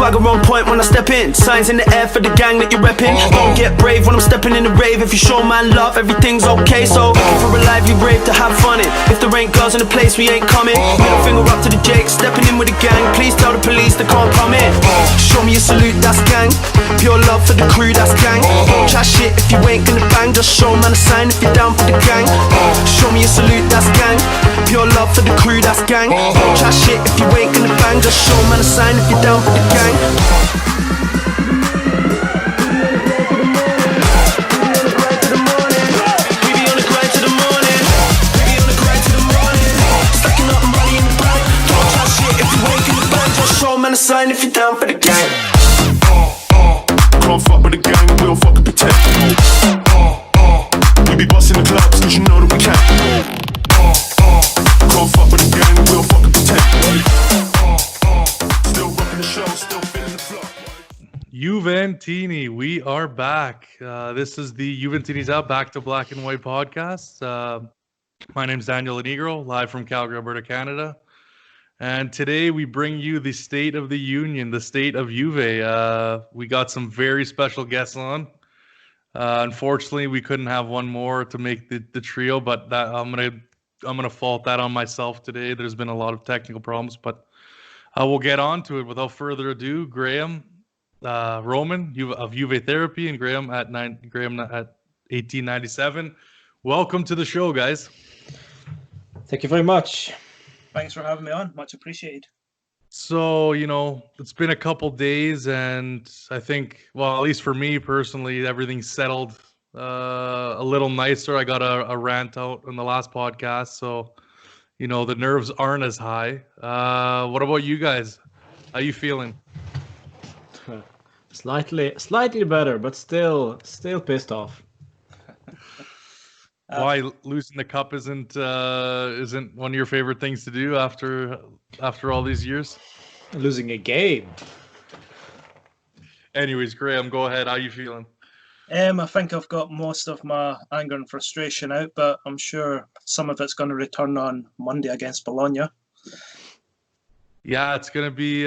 Swagger on point when I step in. Signs in the air for the gang that you're repping. Don't get brave when I'm stepping in the rave. If you show man love, everything's okay. So looking for a lively rave to have fun in. If there ain't girls in the place, we ain't coming. Middle finger up to the Jake, stepping in with the gang. Please tell the police they can't come in. Show me a salute, that's gang. Pure love for the crew, that's gang. Chat shit if you ain't gonna bang. Just show man a sign if you're down for the gang. Show me a salute, that's gang. Pure love for the crew, that's gang. Chat shit if you ain't gonna bang. Just show man a sign if you're down for the gang. Sign if you're down for the gang. Can't fuck with the gang, we don't fucking pretend. We be busting the clubs, cause you know that we can. Can't fuck with the gang, we don't fucking pretend. Still rocking the show, still feeling the flow. Juventini, we are back. This is the Juventinita Back to Black and White podcast. My name's Daniel Lenegro, live from Calgary, Alberta, Canada. And today we bring you the State of the Union, the state of Juve. We got some very special guests on. Unfortunately, we couldn't have one more to make the trio, but that I'm gonna fault that on myself today. There's been a lot of technical problems, but we'll get on to it. Without further ado, Graeme, Roman of Juve Therapy, and Graeme at 1897. Welcome to the show, guys. Thank you very much. Thanks for having me on. Much appreciated. So, it's been a couple days, and I think, well, at least for me personally, everything's settled a little nicer. I got a rant out in the last podcast, so, the nerves aren't as high. What about you guys? How you feeling? Slightly better, but still pissed off. Why losing the cup isn't one of your favorite things to do after all these years? Losing a game. Anyways, Graeme, go ahead. How you feeling? I think I've got most of my anger and frustration out, but I'm sure some of it's going to return on Monday against Bologna. Yeah, it's going to be,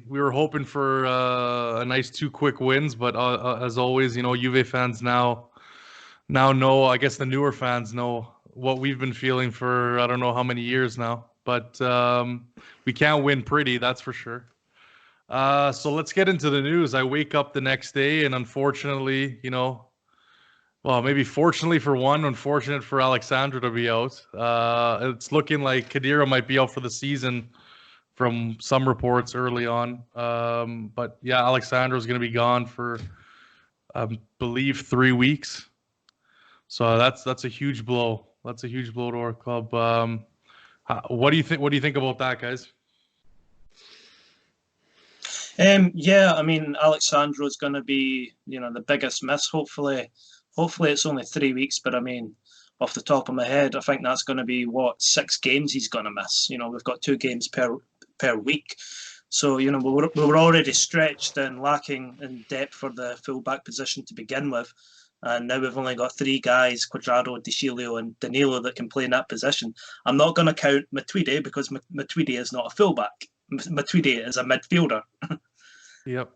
we were hoping for a nice 2 quick wins, but as always, Juve fans now know, I guess the newer fans know what we've been feeling for I don't know how many years now, but we can't win pretty, that's for sure. So let's get into the news. I wake up the next day and unfortunately, maybe fortunately for one, unfortunate for Alexandro to be out. It's looking like Khedira might be out for the season from some reports early on. But yeah, Alexandro's going to be gone for, I believe, 3 weeks. So that's a huge blow. That's a huge blow to our club. What do you think? What do you think about that, guys? Alexandro is going to be, the biggest miss. Hopefully it's only 3 weeks, but off the top of my head, I think that's going to be 6 games he's going to miss. We've got 2 games per week. So, we were already stretched and lacking in depth for the full-back position to begin with. And now we've only got 3 guys, Quadrado, De Sciglio and Danilo, that can play in that position. I'm not going to count Matuidi because Matuidi is not a fullback. Matuidi is a midfielder. Yep.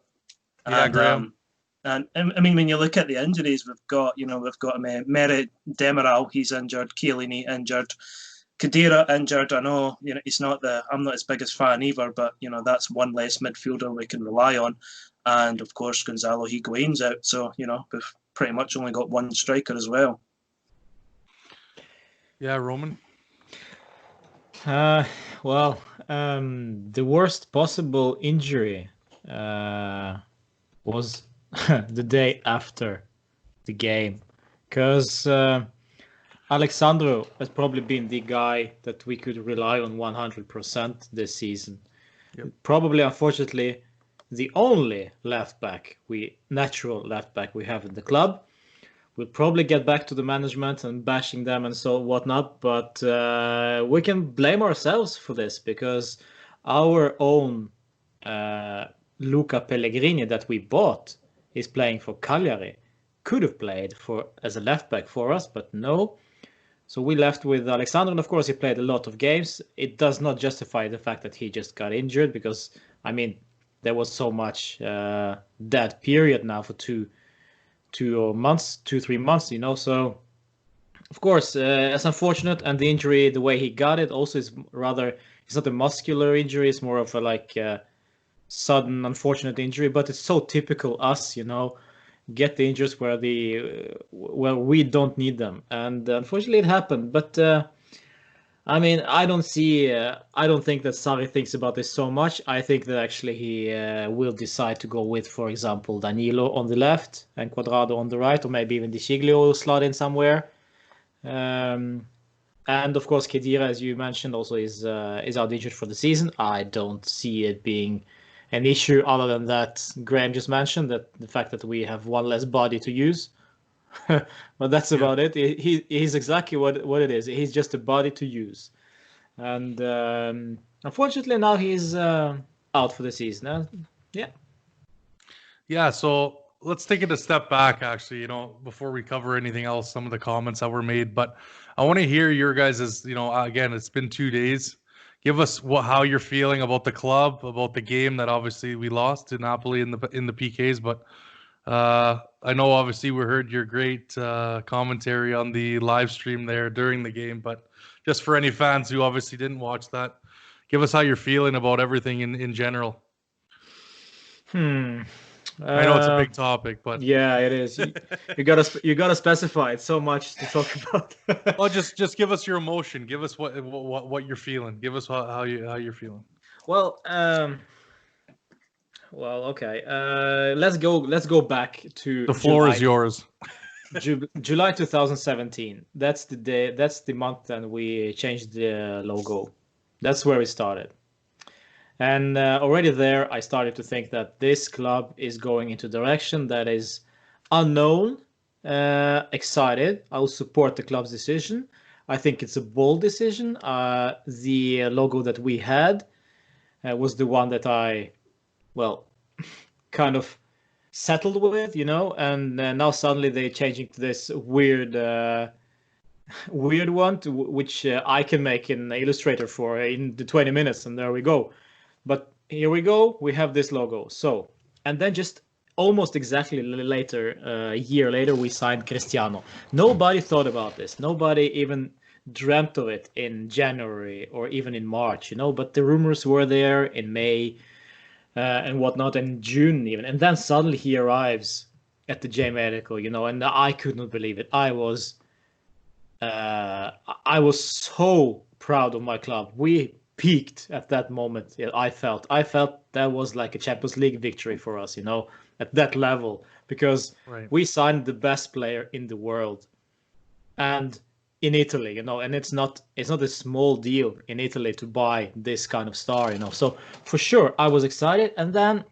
Yeah, Graeme. When you look at the injuries, we've got Meret Demiral, he's injured. Chiellini injured. Khedira injured. I know, I'm not his biggest fan either, but that's one less midfielder we can rely on. And of course, Gonzalo Higuain's out. So we've pretty much only got 1 striker as well. Yeah, Roman. The worst possible injury was the day after the game, because Alexandro has probably been the guy that we could rely on 100% this season. Yep. Probably, unfortunately, the only natural left back we have in the club. We'll probably get back to the management and bashing them and so whatnot, but we can blame ourselves for this because our own Luca Pellegrini that we bought is playing for Cagliari. Could have played as a left back for us, but no. So we left with Alexandro, and of course he played a lot of games. It does not justify the fact that he just got injured because, there was so much dead period now for 3 months, you know. So of course, it's unfortunate, and the injury, the way he got it, also is rather. It's not a muscular injury; it's more of a sudden, unfortunate injury. But it's so typical us, you know, get the injuries where we don't need them, and unfortunately, it happened. But I mean, I don't think that Sarri thinks about this so much. I think that actually he will decide to go with, for example, Danilo on the left and Quadrado on the right, or maybe even Di Giglio will slot in somewhere. And of course, Khedira, as you mentioned, also is out injured for the season. I don't see it being an issue other than that Graeme just mentioned, that the fact that we have one less body to use. But that's about it. He's exactly what it is. He's just a body to use. And unfortunately, now he's out for the season. Yeah. Yeah, so let's take it a step back, actually, you know, before we cover anything else, some of the comments that were made. But I want to hear your guys', you know, again, it's been 2 days. Give us how you're feeling about the club, about the game that obviously we lost to Napoli in the PKs. But I know obviously we heard your great commentary on the live stream there during the game. But just for any fans who obviously didn't watch that, give us how you're feeling about everything in general. I know it's a big topic, but yeah, it is. You gotta specify. It's so much to talk about. well, just give us your emotion. Give us what you're feeling. Give us how you're feeling. Well, okay. Let's go back to the floor is yours. July 2017. That's the day. That's the month that we changed the logo. That's where it started. And already there, I started to think that this club is going into a direction that is unknown. Excited. I will support the club's decision. I think it's a bold decision. The logo that we had was the one that I, kind of settled with, you know. And now suddenly they're changing to this weird one, which I can make an Illustrator for in the 20 minutes, and there we go. But here we go. We have this logo. So, and then just almost exactly later, a year later, we signed Cristiano. Nobody thought about this. Nobody even dreamt of it in January or even in March, you know. But the rumors were there in May and whatnot, and June even. And then suddenly he arrives at the J Medical, you know, and I could not believe it. I was so proud of my club. We peaked at that moment. I felt that was like a Champions League victory for us, you know, at that level, because we signed the best player in the world, and in Italy, you know, and it's not a small deal in Italy to buy this kind of star, you know. So for sure, I was excited, and then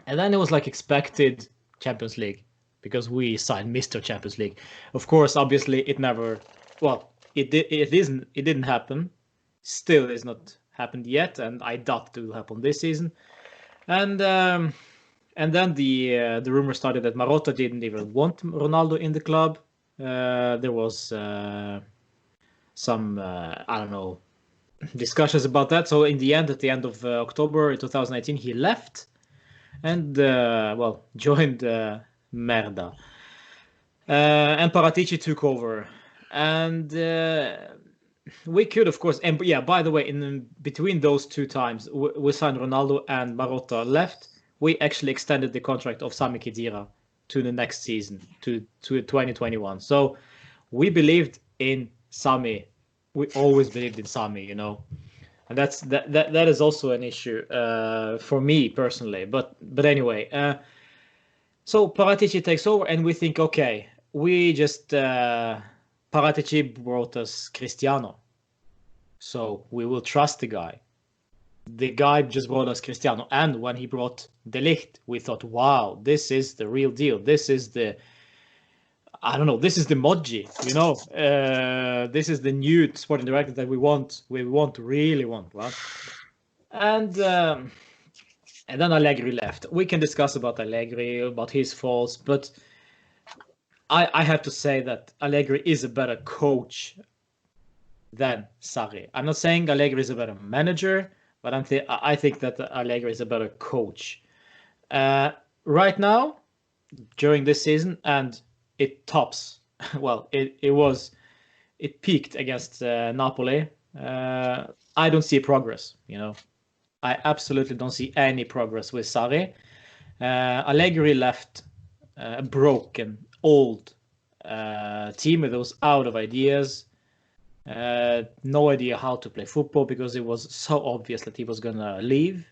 it was like expected Champions League, because we signed Mr. Champions League. Of course, obviously, it didn't happen. Still is not happened yet, and I doubt it will happen this season. And then the rumor started that Marotta didn't even want Ronaldo in the club. There was some I don't know, discussions about that. So in the end, at the end of October 2018, he left and joined Merda, and Paratici took over, and we could, of course, and yeah, by the way, in between those two times, we signed Ronaldo and Marotta left. We actually extended the contract of Sami Khedira to the next season, to 2021. So we believed in Sami. We always believed in Sami, you know, and that is also an issue for me personally. But anyway, so Paratici takes over, and we think, okay, we just Paratici brought us Cristiano, so we will trust the guy. The guy just brought us Cristiano, and when he brought De Ligt, we thought, wow, this is the real deal. This is the, I don't know, this is the Moggi, you know. This is the new sporting director that we really want, right? And then Allegri left. We can discuss about Allegri, about his faults, but I have to say that Allegri is a better coach than Sarri. I'm not saying Allegri is a better manager. but I think that Allegri is a better coach. Right now, during this season, and it tops. Well, it peaked against Napoli. I don't see progress. I absolutely don't see any progress with Sarri. Allegri left a broken, old team that was out of ideas. No idea how to play football because it was so obvious that he was going to leave.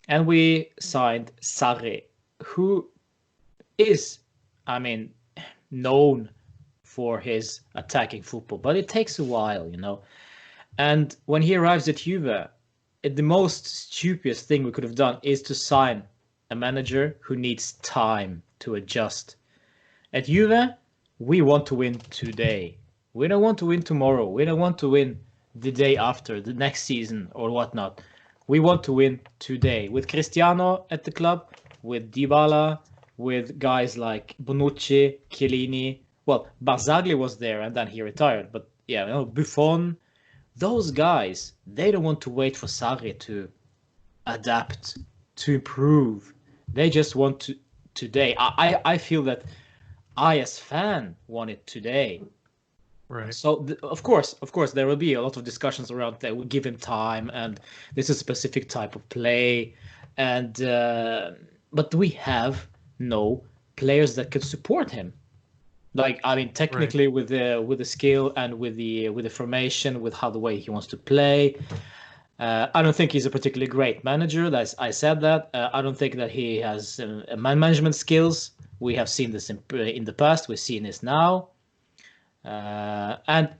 And we signed Sarri, who is, known for his attacking football, but it takes a while. And when he arrives at Juve, the most stupidest thing we could have done is to sign a manager who needs time to adjust. At Juve, we want to win today. We don't want to win tomorrow. We don't want to win the day after, the next season or whatnot. We want to win today. With Cristiano at the club, with Dybala, with guys like Bonucci, Chiellini. Well, Barzagli was there and then he retired. But yeah, Buffon, those guys, they don't want to wait for Sarri to adapt, to improve. They just want to today. I feel that I, as fan, want it today. Right. So of course, there will be a lot of discussions around that. We give him time, and this is a specific type of play, and but we have no players that could support him. Technically, with the skill and with the formation, with how the way he wants to play. I don't think he's a particularly great manager. I said that. I don't think that he has management skills. We have seen this in the past. We're seeing this now. And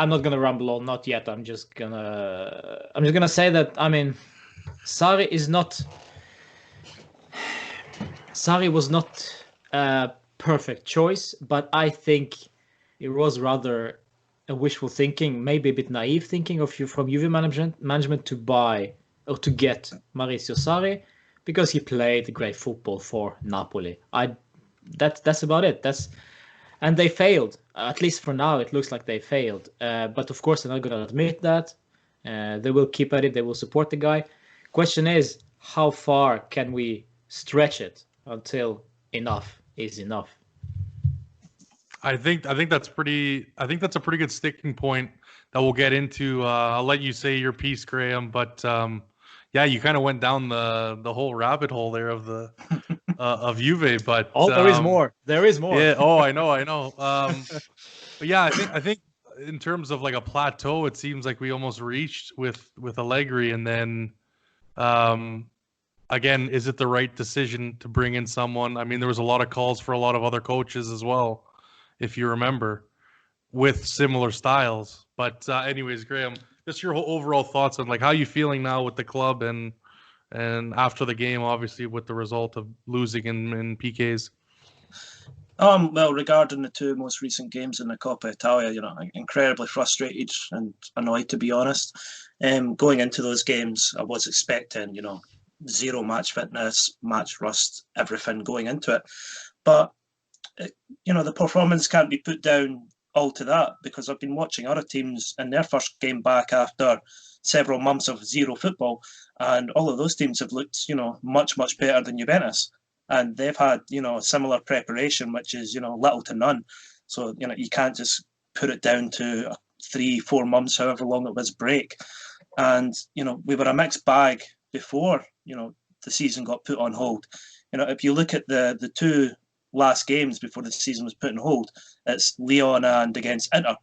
I'm not gonna ramble on, not yet. I'm just gonna say that Sarri was not a perfect choice, but I think it was rather a wishful thinking, maybe a bit naive thinking from Juve management to buy or to get Maurizio Sarri because he played great football for Napoli. That's about it. And they failed. At least for now, it looks like they failed. But of course, they're not going to admit that. They will keep at it. They will support the guy. Question is, how far can we stretch it until enough is enough? I think that's a pretty good sticking point that we'll get into. I'll let you say your piece, Graham. But yeah, you kind of went down the whole rabbit hole there of the of Juve. But there is more. There is more. Yeah. Oh, I know. But yeah, I think in terms of like a plateau, it seems like we almost reached with Allegri, and then again, is it the right decision to bring in someone? There was a lot of calls for a lot of other coaches as well, if you remember, with similar styles. But anyways, Graham, just your whole overall thoughts on like how you feeling now with the club and after the game, obviously with the result of losing in PKs. Well, regarding the two most recent games in the Coppa Italia, incredibly frustrated and annoyed, to be honest. Going into those games, I was expecting, zero match fitness, match rust, everything going into it. But, the performance can't be put down all to that, because I've been watching other teams in their first game back after several months of zero football, and all of those teams have looked, much, much better than Juventus. And they've had, similar preparation, which is, little to none. So, you can't just put it down to 3-4 months, however long it was break. And, we were a mixed bag before, the season got put on hold. If you look at the two last games before the season was put on hold, it's Lyon and against Inter.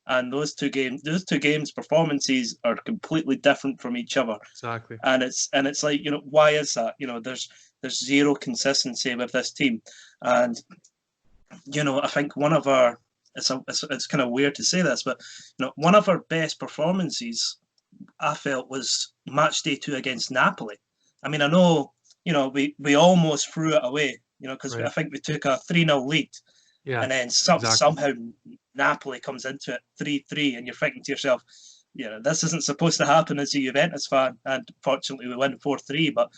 And those two games performances are completely different from each other. Exactly. And it's like, why is that? There's zero consistency with this team. And, I think one of our, it's kind of weird to say this, but, one of our best performances, I felt, was match day 2 against Napoli. I know, we almost threw it away, because I think we took a 3-0 lead. Yeah, and then somehow Napoli comes into it 3-3, and you're thinking to yourself, this isn't supposed to happen as a Juventus fan. And fortunately, we win 4-3. But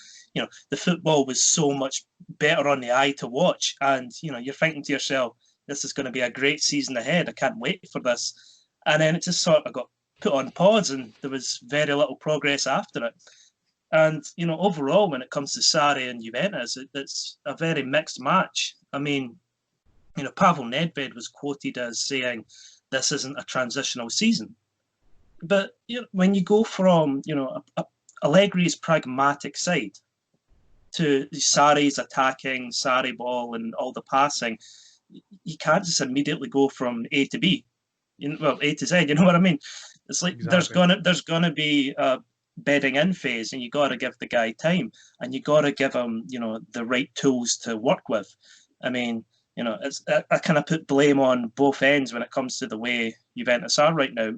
the football was so much better on the eye to watch, and you're thinking to yourself, this is going to be a great season ahead. I can't wait for this. And then it just sort of got put on pause, and there was very little progress after it. And overall, when it comes to Sarri and Juventus, it's a very mixed match. I mean, Pavel Nedved was quoted as saying, "This isn't a transitional season." But when you go from Allegri's pragmatic side to Sarri's attacking, Sarri ball, and all the passing, you can't just immediately go from A to B. A to Z. You know what I mean? It's like Exactly. there's gonna be a bedding in phase, and you got to give the guy time, and you got to give him the right tools to work with. I mean, I kind of put blame on both ends when it comes to the way Juventus are right now.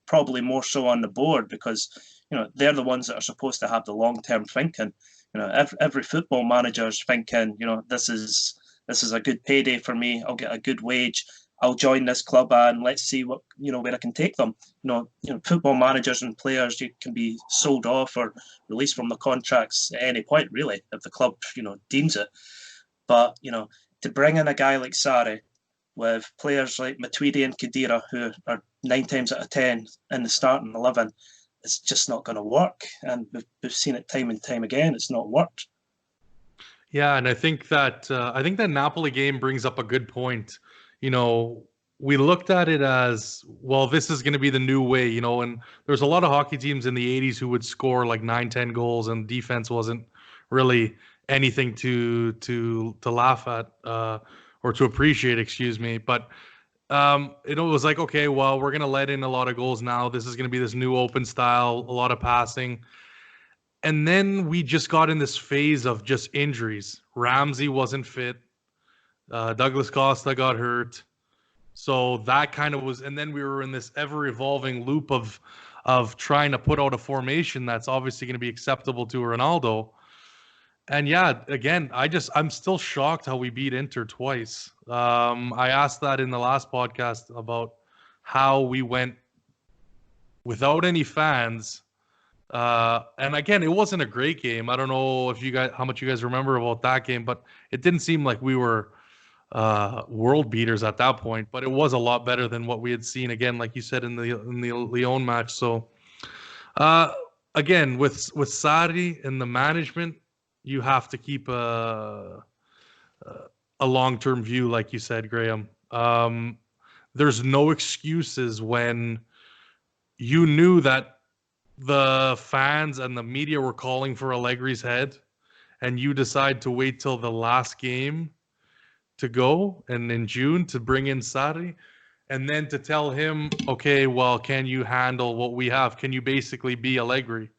Probably more so on the board, because they're the ones that are supposed to have the long-term thinking. Every football manager's thinking, this is a good payday for me. I'll get a good wage. I'll join this club and let's see what where I can take them. Football managers and players, you can be sold off or released from the contracts at any point, really, if the club deems it. But to bring in a guy like Sarri, with players like Matuidi and Khedira, who are 9 times out of 10 in the starting 11, it's just not going to work. And we've seen it time and time again. It's not worked. Yeah, and I think that Napoli game brings up a good point. We looked at it as, well, this is going to be the new way, and there's a lot of hockey teams in the 80s who would score like 9-10 goals, and defense wasn't really anything to laugh at or to appreciate, excuse me. But it was like, okay, well, we're going to let in a lot of goals now. This is going to be this new open style, a lot of passing. And then we just got in this phase of just injuries. Ramsey wasn't fit. Douglas Costa got hurt. So that kind of was, and then we were in this ever-evolving loop of trying to put out a formation that's obviously going to be acceptable to Ronaldo. And yeah, again, I'm still shocked how we beat Inter twice. I asked that in the last podcast about how we went without any fans. And again, it wasn't a great game. I don't know how much you guys remember about that game, but it didn't seem like we were world beaters at that point. But it was a lot better than what we had seen, again, like you said, in the Lyon match. So again, with Sarri and the management, you have to keep a long-term view, like you said, Graham. There's no excuses when you knew that the fans and the media were calling for Allegri's head, and you decide to wait till the last game to go, and in June to bring in Sarri, and then to tell him, okay, well, can you handle what we have? Can you basically be Allegri?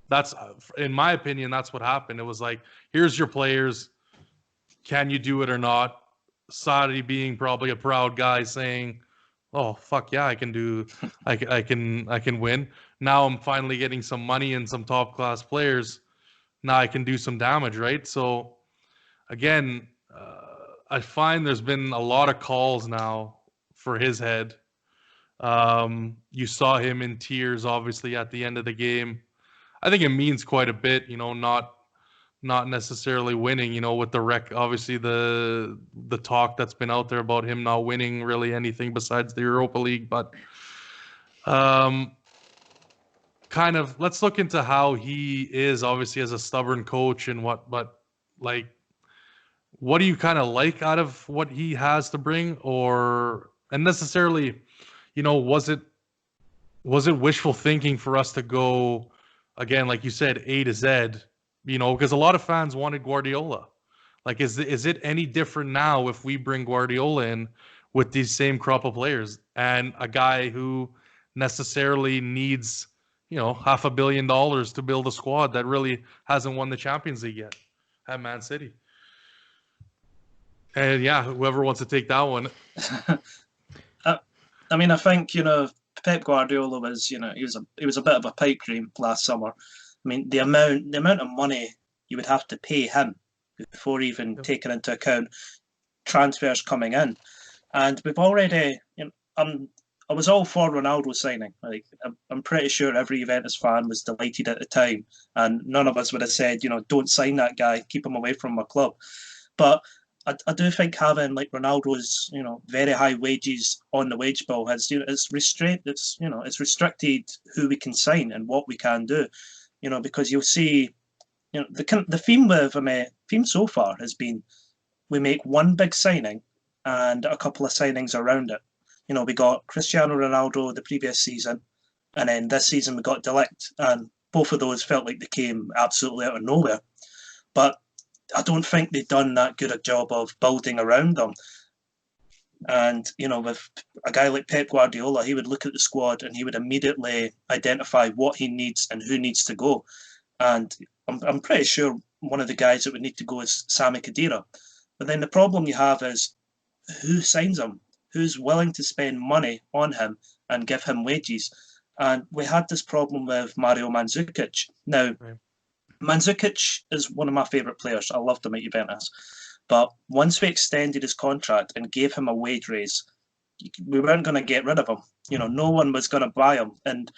That's, in my opinion, that's what happened. It was like, here's your players. Can you do it or not? Sarri being probably a proud guy saying, oh, fuck yeah, I can win. Now I'm finally getting some money and some top class players. Now I can do some damage, right? So again, I find there's been a lot of calls now for his head. You saw him in tears, obviously, at the end of the game. I think it means quite a bit, not necessarily winning, with the obviously the talk that's been out there about him not winning really anything besides the Europa League. But kind of, let's look into how he is, obviously, as a stubborn coach and what do you kind of like out of what he has to bring? And necessarily, was it wishful thinking for us to go, again, like you said, A to Z, because a lot of fans wanted Guardiola. Like, is it any different now if we bring Guardiola in with these same crop of players and a guy who necessarily needs, $500 million to build a squad that really hasn't won the Champions League yet at Man City? And yeah, whoever wants to take that one. I mean, I think Pep Guardiola was he was a bit of a pipe dream last summer. I mean, the amount of money you would have to pay him before even taking into account transfers coming in, and we've already. I was all for Ronaldo signing. Like, I'm pretty sure every Juventus fan was delighted at the time, and none of us would have said, don't sign that guy, keep him away from my club. But I do think having like Ronaldo's, very high wages on the wage bill has, it's restraint. It's restricted who we can sign and what we can do. Because you'll see, the theme so far has been we make one big signing and a couple of signings around it. We got Cristiano Ronaldo the previous season, and then this season we got De Ligt, and both of those felt like they came absolutely out of nowhere. But I don't think they've done that good a job of building around them. And, with a guy like Pep Guardiola, he would look at the squad and he would immediately identify what he needs and who needs to go. And I'm pretty sure one of the guys that would need to go is Sami Khedira. But then the problem you have is who signs him? Who's willing to spend money on him and give him wages? And we had this problem with Mario Mandzukic. Now, right. Mandzukic is one of my favourite players. I loved him at Juventus. But once we extended his contract and gave him a wage raise, we weren't going to get rid of him. No one was going to buy him. And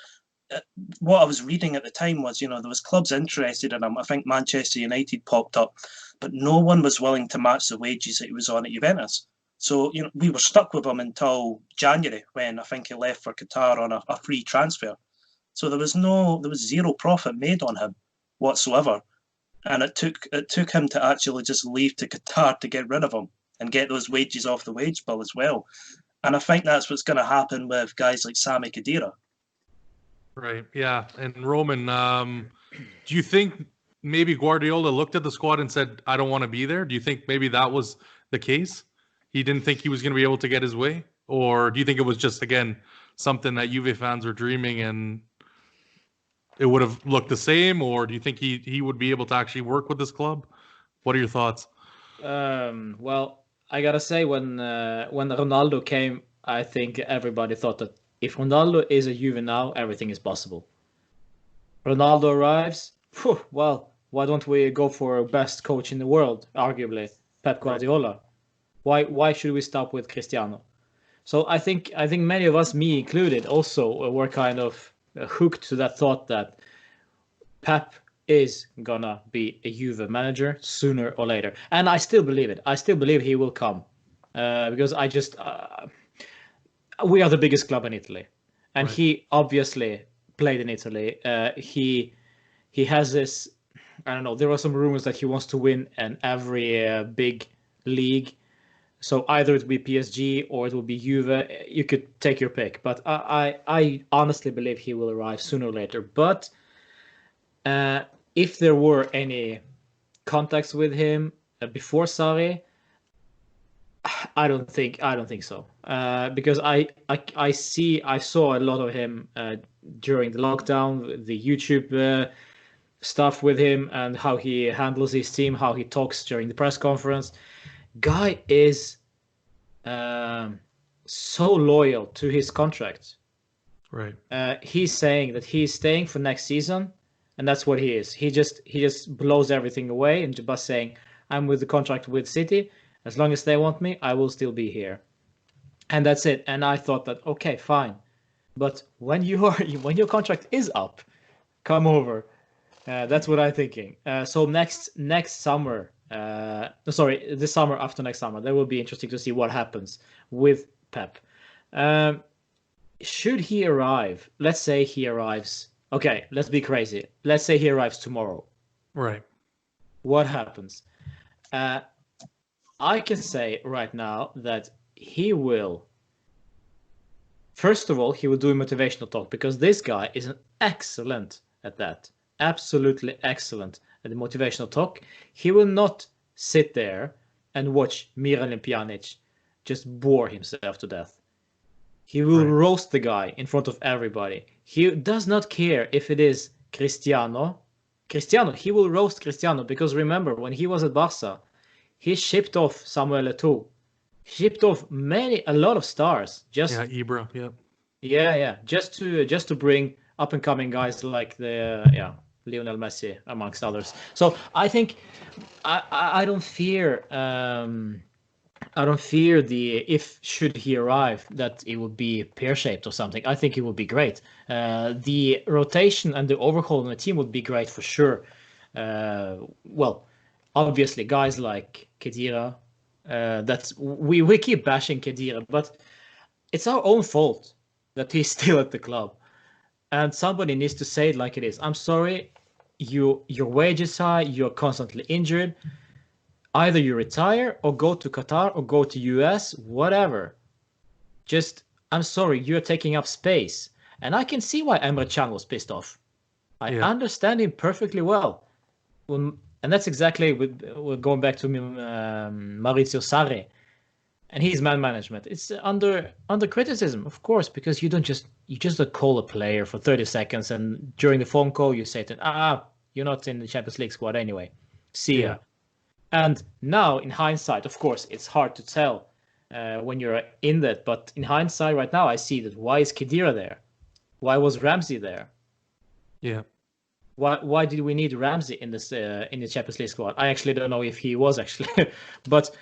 what I was reading at the time was, there was clubs interested in him. I think Manchester United popped up, but no one was willing to match the wages that he was on at Juventus. So, we were stuck with him until January when I think he left for Qatar on a free transfer. So there was zero profit made on him whatsoever. And it took him to actually just leave to Qatar to get rid of him and get those wages off the wage bill as well. And I think that's what's going to happen with guys like Sami Khedira. Right, yeah. And Roman, do you think maybe Guardiola looked at the squad and said, I don't want to be there? Do you think maybe that was the case? He didn't think he was going to be able to get his way? Or do you think it was just, again, something that Juve fans were dreaming and it would have looked the same? Or do you think he would be able to actually work with this club? What are your thoughts? Well, I got to say, when Ronaldo came, I think everybody thought that if Ronaldo is a Juve now, everything is possible. Ronaldo arrives, well, why don't we go for best coach in the world, arguably, Pep Guardiola? Right. Why should we stop with Cristiano? So I think many of us, me included, also were kind of hooked to that thought that Pep is gonna be a Juve manager sooner or later, and I still believe it. I still believe he will come because we are the biggest club in Italy, and right. He obviously played in Italy. He has this. I don't know. There are some rumors that he wants to win in every big league. So either it will be PSG or it will be Juve. You could take your pick. But I honestly believe he will arrive sooner or later. But if there were any contacts with him before Sarri, I don't think so. Because I saw a lot of him during the lockdown, the YouTube stuff with him and how he handles his team, how he talks during the press conference. Guy is so loyal to his contract. Right. He's saying that he's staying for next season, and that's what he is. He just blows everything away and just saying, I'm with the contract with City. As long as they want me, I will still be here. And that's it. And I thought that, okay, fine. But when your contract is up, come over. That's what I'm thinking. So next summer, this summer after next summer, that will be interesting to see what happens with Pep. Should he arrive? Let's say he arrives. Okay, let's be crazy. Let's say he arrives tomorrow. Right. What happens? I can say right now that he will. First of all, he will do a motivational talk because this guy is excellent at that. Absolutely excellent at the motivational talk. He will not sit there and watch Miralem Pjanic just bore himself to death. He will roast the guy in front of everybody. He does not care if it is Cristiano. He will roast Cristiano because remember, when he was at Barca, he shipped off Samuel Eto'o. Shipped off a lot of stars. Ibra, yeah. Yeah. Just to bring up and coming guys like Lionel Messi amongst others. So I think I don't fear if should he arrive that it would be pear-shaped or something. I think it would be great. The rotation and the overhaul on the team would be great for sure. Obviously guys like Khedira, That's we keep bashing Khedira, but it's our own fault that he's still at the club. And somebody needs to say it like it is. I'm sorry, your wage is high, you're constantly injured. Either you retire or go to Qatar or go to US, whatever. Just, I'm sorry, you're taking up space. And I can see why Emre Can was pissed off. I understand him perfectly well. And that's exactly we're going back to Maurizio Sarri and his man management. It's under criticism, of course, because you just don't call a player for 30 seconds and during the phone call you say to him, you're not in the Champions League squad anyway. See ya. And now in hindsight, of course, it's hard to tell when you're in that. But in hindsight right now, I see that why is Khedira there? Why was Ramsey there? Yeah. Why did we need Ramsey in this in the Champions League squad? I actually don't know if he was actually, but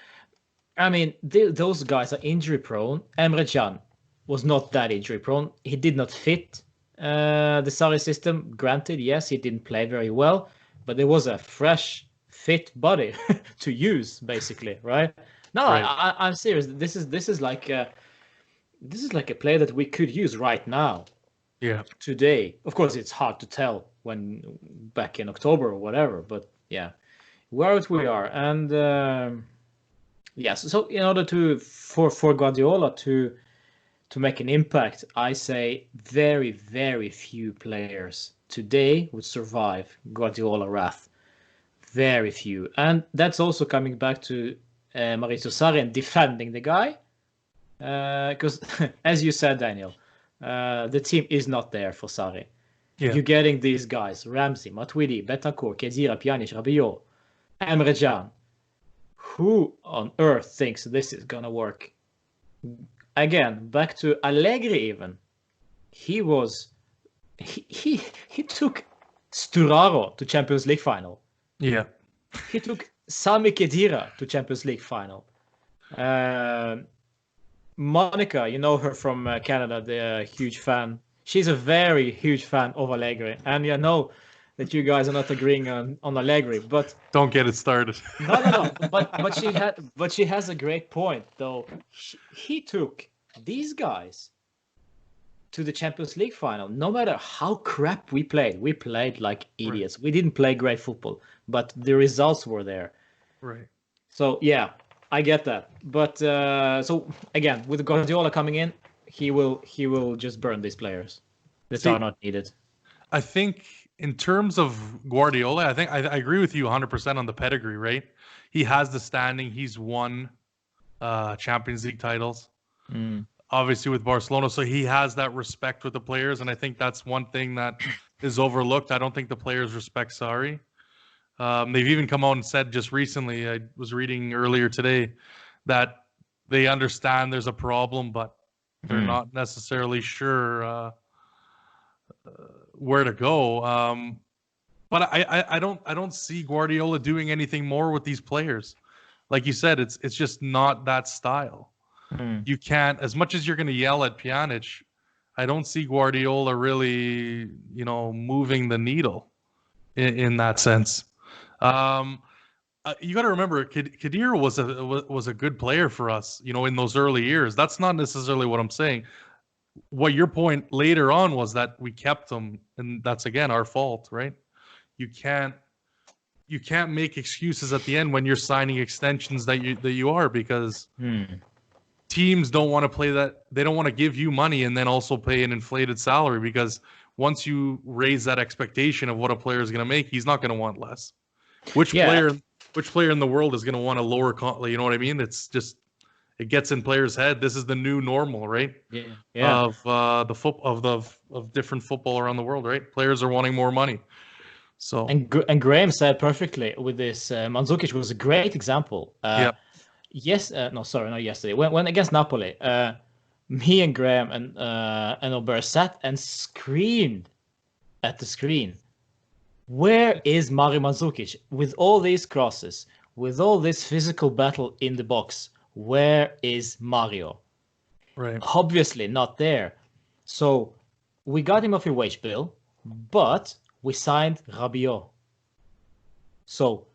I mean those guys are injury prone. Emre Can was not that injury prone. He did not fit the Sarri system. Granted, yes, he didn't play very well, but there was a fresh, fit body to use, basically, right? No, right. I'm serious. This is like a player that we could use right now. Yeah. Today, of course, it's hard to tell when back in October or whatever, but yeah, where we are, and yes. So in order for Guardiola to make an impact, I say very, very few players today would survive Guardiola wrath. Very few, and that's also coming back to Maurizio Sarri and defending the guy, because as you said, Daniel. The team is not there for Sarri. Yeah. You're getting these guys, Ramsey, Matuidi, Bentancur, Khedira, Pjanic, Rabiot, Emre Can. Who on earth thinks this is going to work? Again, back to Allegri even. He took Sturaro to Champions League final. Yeah. He took Sami Khedira to Champions League final. Monica, you know her from Canada, the huge fan. She's a very huge fan of Allegri, and you know that you guys are not agreeing on Allegri, but don't get it started. No. But she has a great point, though. He took these guys to the Champions League final. No matter how crap we played like idiots. Right. We didn't play great football, but the results were there. Right. So yeah. I get that, but so again, with Guardiola coming in, he will just burn these players that are not needed. I think in terms of Guardiola, I agree with you 100% on the pedigree. Right, he has the standing. He's won Champions League titles, obviously with Barcelona, so he has that respect with the players, and I think that's one thing that is overlooked. I don't think the players respect Sarri. They've even come out and said just recently, I was reading earlier today, that they understand there's a problem, but they're not necessarily sure where to go. But I don't see Guardiola doing anything more with these players. Like you said, it's just not that style. You can't, as much as you're going to yell at Pjanic, I don't see Guardiola really, moving the needle in that sense. You got to remember, Khedira was a good player for us, in those early years. That's not necessarily what I'm saying. What your point later on was that we kept him, and that's again our fault, right? You can't make excuses at the end when you're signing extensions that you are, because teams don't want to play that. They don't want to give you money and then also pay an inflated salary, because once you raise that expectation of what a player is going to make, he's not going to want less. Which player in the world is going to want a lower, you know what I mean? It's just, it gets in players' head. This is the new normal, right? Yeah. Of different football around the world, right? Players are wanting more money. So and Graeme said perfectly with this. Mandzukic was a great example. Yes, not yesterday. When against Napoli, me and Graeme and Aubert sat and screamed at the screen. Where is Mario Mandzukic with all these crosses, with all this physical battle in the box? Where is Mario? Right. Obviously not there. So we got him off a wage bill, but we signed Rabiot. So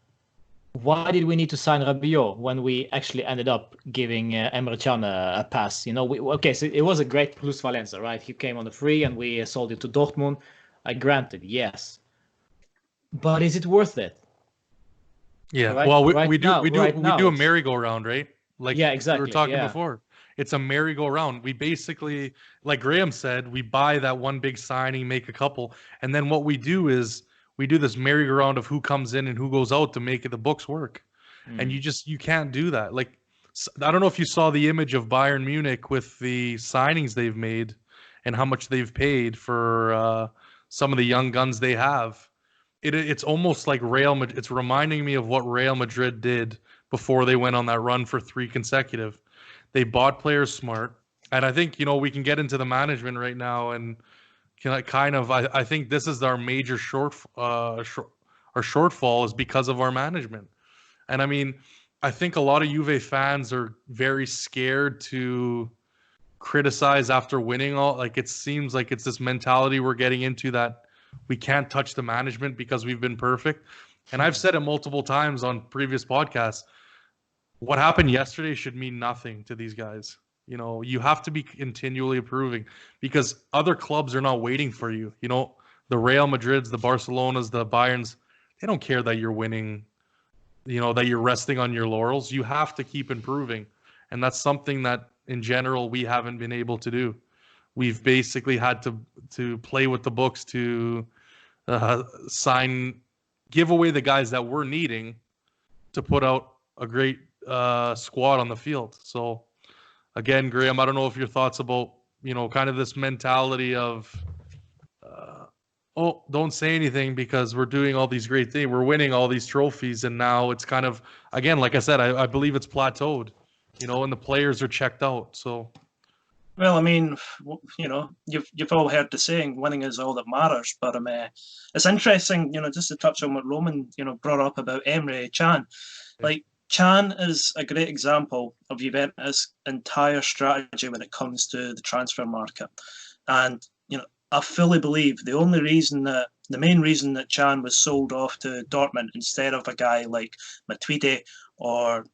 why did we need to sign Rabiot when we actually ended up giving Emre Can a pass? You know, okay, so it was a great plus Valencia, right? He came on the free and we sold it to Dortmund. Granted, yes. But is it worth it? Yeah. Right, Well, right we do now, we do right we now do a it's- merry-go-round, right? Like Yeah, we were exactly. talking Yeah. before. It's a merry-go-round. We basically, like Graham said, we buy that one big signing, make a couple, and then what we do is we do this merry-go-round of who comes in and who goes out to make the books work. And you can't do that. Like I don't know if you saw the image of Bayern Munich with the signings they've made and how much they've paid for some of the young guns they have. It's almost like Real Madrid. It's reminding me of what Real Madrid did before they went on that run for 3 consecutive. They bought players smart, and I think we can get into the management right now and kind of. I think this is our major our shortfall is because of our management. And I mean, I think a lot of Juve fans are very scared to criticize after winning all. Like it seems like it's this mentality we're getting into that we can't touch the management because we've been perfect. And I've said it multiple times on previous podcasts. What happened yesterday should mean nothing to these guys. You have to be continually improving because other clubs are not waiting for you. The Real Madrids, the Barcelonas, the Bayerns, they don't care that you're winning, that you're resting on your laurels. You have to keep improving. And that's something that in general we haven't been able to do. We've basically had to play with the books to give away the guys that we're needing to put out a great squad on the field. So again, Graham, I don't know if your thoughts about kind of this mentality of don't say anything because we're doing all these great things, we're winning all these trophies, and now it's kind of, again, like I said, I believe it's plateaued, and the players are checked out. So. Well, I mean, you've all heard the saying, winning is all that matters. But it's interesting, just to touch on what Roman, brought up about Emre Can. Like, Can is a great example of Juventus' entire strategy when it comes to the transfer market. And, I fully believe the main reason that Can was sold off to Dortmund instead of a guy like Matuidi or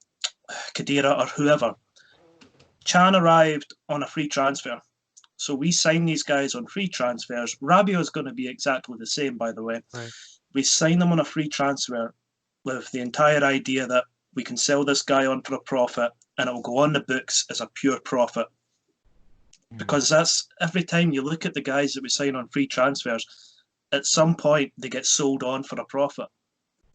Khedira or whoever, Can arrived on a free transfer. So we sign these guys on free transfers. Rabiot is going to be exactly the same, by the way. Right. We sign them on a free transfer with the entire idea that we can sell this guy on for a profit and it will go on the books as a pure profit. Because that's every time you look at the guys that we sign on free transfers, at some point they get sold on for a profit.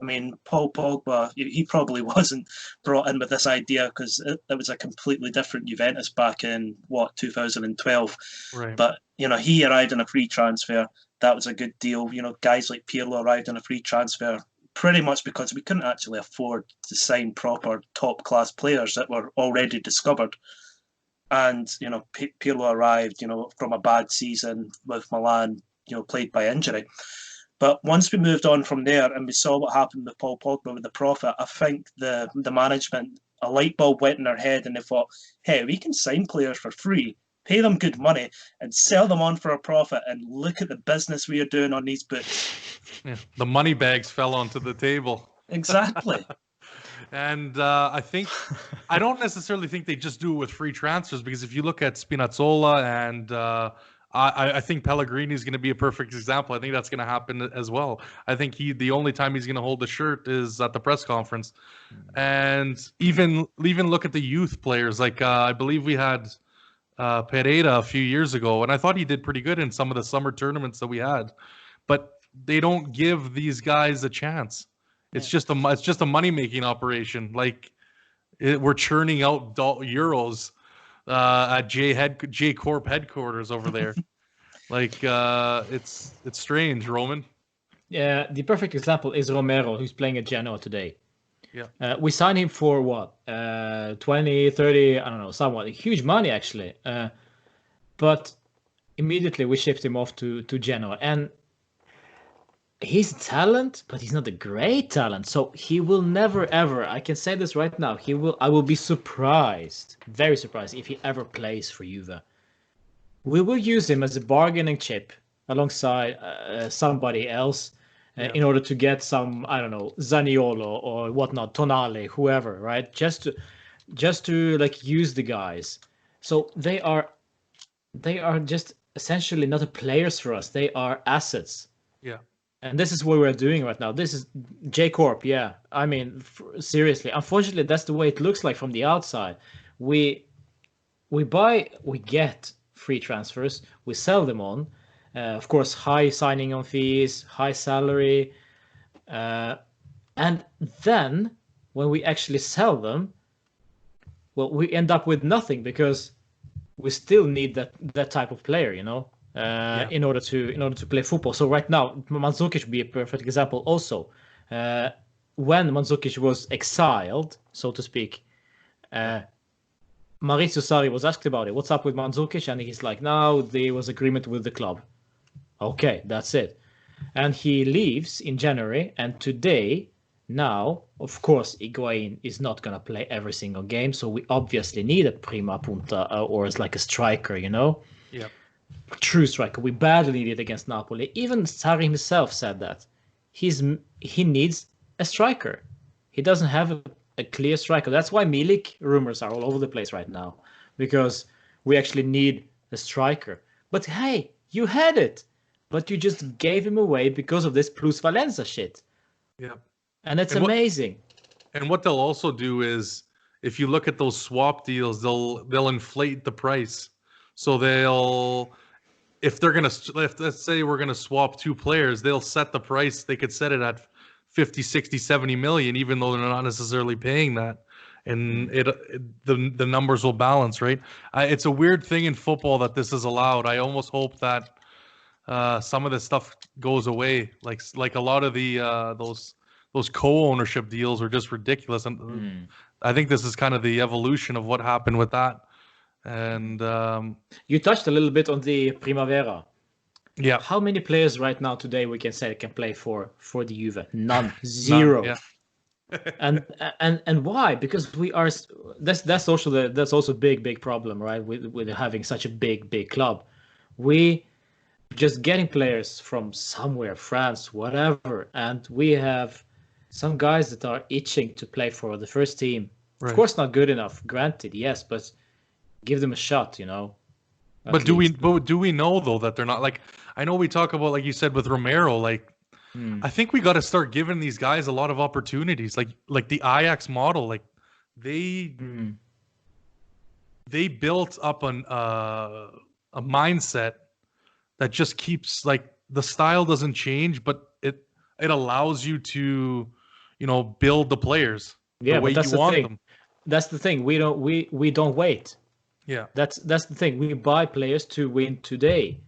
I mean, Paul Pogba, he probably wasn't brought in with this idea because it was a completely different Juventus back in, 2012. Right. But, he arrived on a free transfer. That was a good deal. Guys like Pirlo arrived on a free transfer pretty much because we couldn't actually afford to sign proper top-class players that were already discovered. And, Pirlo arrived, from a bad season with Milan, played by injury. But once we moved on from there and we saw what happened with Paul Pogba with the profit, I think the management, a light bulb went in their head and they thought, hey, we can sign players for free, pay them good money and sell them on for a profit, and look at the business we are doing on these books. Yeah, the money bags fell onto the table. Exactly. And I don't necessarily think they just do it with free transfers, because if you look at Spinazzola and I think Pellegrini is going to be a perfect example. I think that's going to happen as well. I think the only time he's going to hold the shirt is at the press conference. And even look at the youth players. Like I believe we had Pereira a few years ago, and I thought he did pretty good in some of the summer tournaments that we had. But they don't give these guys a chance. It's just a money making operation. Like we're churning out euros at J Corp headquarters over there. Like it's strange, Roman. Yeah, the perfect example is Romero, who's playing at Genoa today. Yeah. We signed him for what? 20, 30, I don't know, somewhat huge money actually. But immediately we shipped him off to Genoa, and he's a talent, but he's not a great talent. So he will never ever, I can say this right now, I will be surprised, very surprised, if he ever plays for Juve. We will use him as a bargaining chip alongside somebody else. in order to get some, I don't know, Zaniolo or whatnot, Tonale, whoever, right? Just to like use the guys. So they are just essentially not players for us. They are assets. Yeah. And this is what we're doing right now. This is J Corp, yeah. I mean, seriously. Unfortunately, that's the way it looks like from the outside. We get free transfers, we sell them on. Of course, high signing on fees, high salary. And then when we actually sell them, well, we end up with nothing because we still need that type of player, you know, in order to play football. So right now, Mandzukic would be a perfect example. Also, when Mandzukic was exiled, so to speak, Maurizio Sarri was asked about it. What's up with Mandzukic? And he's like, "No, there was agreement with the club." Okay, that's it. And he leaves in January. And today, now, of course, Higuain is not going to play every single game. So we obviously need a prima punta or as like a striker, you know? Yeah. True striker. We badly need it against Napoli. Even Sarri himself said that. He needs a striker. He doesn't have a clear striker. That's why Milik rumors are all over the place right now. Because we actually need a striker. But hey, you had it. But you just gave him away because of this Plus Valenza shit. Yeah. And it's amazing. And what they'll also do is, if you look at those swap deals, they'll inflate the price. So if let's say we're gonna swap two players, they'll set the price. They could set it at 50, 60, 70 million, even though they're not necessarily paying that. And the numbers will balance, right? It's a weird thing in football that this is allowed. I almost hope that some of this stuff goes away. Like a lot of the those co-ownership deals are just ridiculous, and I think this is kind of the evolution of what happened with that. And you touched a little bit on the Primavera. Yeah. How many players right now today we can say can play for the Juve? None. Zero. None, yeah. and why? Because we are. That's also a big problem, right? With having such a big club, we just getting players from somewhere, France, whatever, and we have some guys that are itching to play for the first team. Right. Of course, not good enough. Granted, yes, but give them a shot, you know. But do we know though that they're not, like, I know we talk about, like you said with Romero, like I think we got to start giving these guys a lot of opportunities, like the Ajax model, like they built up a mindset that just keeps, like, the style doesn't change, but it allows you to, you know, build the players the way you want them. That's the thing. We don't wait. Yeah. That's the thing. We buy players to win today.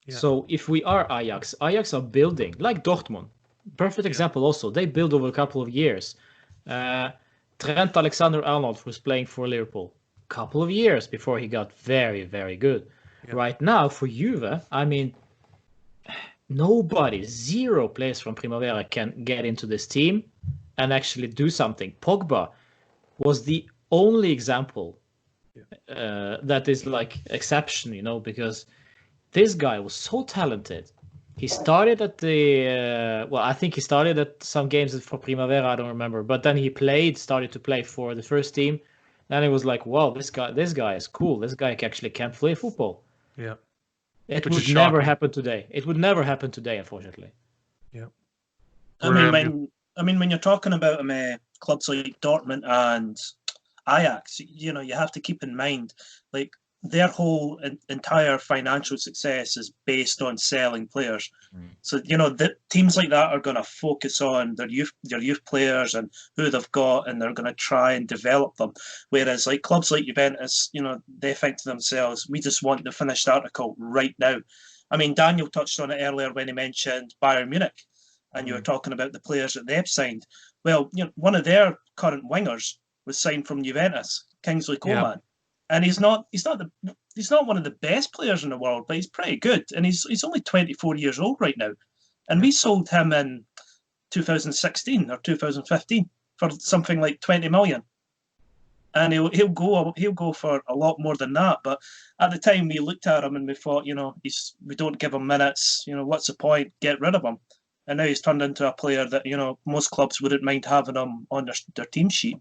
Yeah. So if we are Ajax are building, like Dortmund. Perfect example also. They build over a couple of years. Trent Alexander-Arnold was playing for Liverpool. Couple of years before he got very, very good. Yeah. Right now for Juve, I mean, zero players from Primavera can get into this team and actually do something. Pogba was the only example that is like exception, you know, because this guy was so talented. He started at I think he started at some games for Primavera, I don't remember, but then he started to play for the first team, and it was like, wow, this guy is cool. This guy actually can play football. Yeah. It would never happen today. It would never happen today, unfortunately. Yeah. I mean, when you're talking about clubs like Dortmund and Ajax, you know, you have to keep in mind, like, their whole entire financial success is based on selling players. So, you know, the teams like that are going to focus on their youth players and who they've got, and they're going to try and develop them. Whereas, like, clubs like Juventus, you know, they think to themselves, we just want the finished article right now. I mean, Daniel touched on it earlier when he mentioned Bayern Munich, and you were talking about the players that they've signed. Well, you know, one of their current wingers was signed from Juventus, Kingsley Coman. Yeah. And he's not one of the best players in the world, but he's pretty good. And he's only 24 years old right now. And we sold him in 2016 or 2015 for something like 20 million. And he'll go for a lot more than that. But at the time, we looked at him and we thought, you know, we don't give him minutes. You know, what's the point? Get rid of him. and now he's turned into a player that most clubs wouldn't mind having him on their team sheet.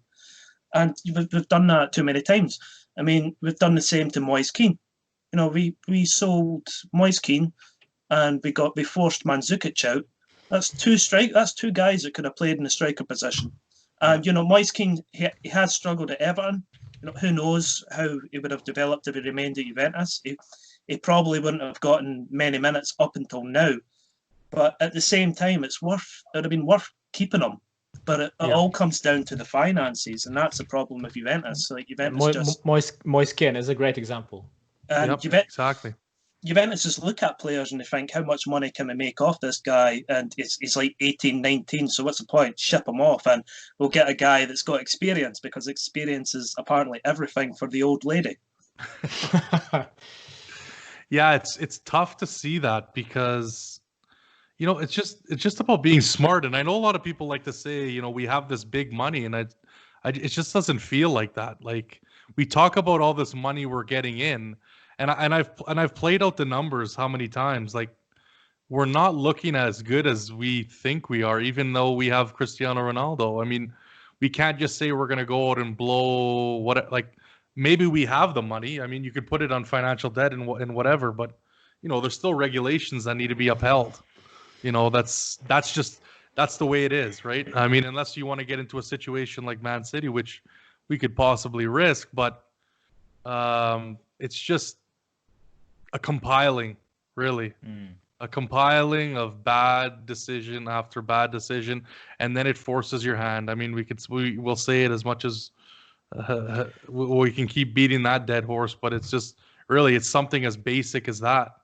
And we've done that too many times. I mean, we've done the same to Moise Kean. We sold Moise Kean, and we forced Mandzukic out. That's two guys that could have played in the striker position. And Moise Kean, he has struggled at Everton. Who knows how he would have developed if he remained at Juventus. He probably wouldn't have gotten many minutes up until now. But at the same time, it would have been worth keeping him. But it all comes down to the finances, and that's the problem with Juventus. Like Juventus Moise Kean is a great example. And exactly. Juventus just look at players and they think, how much money can we make off this guy? And he's like 18, 19, so what's the point? Ship him off and we'll get a guy that's got experience, because experience is apparently everything for the old lady. Yeah, it's tough to see that, because it's just about being smart. And I know a lot of people like to say, we have this big money, and it just doesn't feel like that. Like, we talk about all this money we're getting in, and I've played out the numbers how many times. Like, we're not looking as good as we think we are, even though we have Cristiano Ronaldo. I mean, we can't just say we're gonna go out and blow maybe we have the money. I mean, you could put it on financial debt and whatever, but there's still regulations that need to be upheld. That's the way it is, right? I mean, unless you want to get into a situation like Man City, which we could possibly risk, but it's just a compiling, really. A compiling of bad decision after bad decision, and then it forces your hand. I mean, we'll say it as much as we can keep beating that dead horse, but it's just really, it's something as basic as that.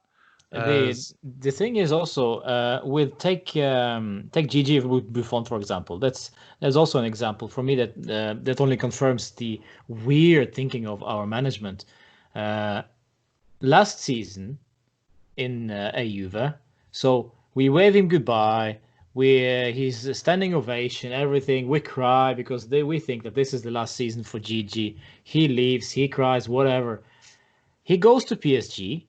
The thing is also with take Gigi Buffon, for example. There's also an example for me that only confirms the weird thinking of our management. Last season in Juve, so we wave him goodbye. He's a standing ovation, everything. We cry because we think that this is the last season for Gigi. He leaves, he cries, whatever. He goes to PSG,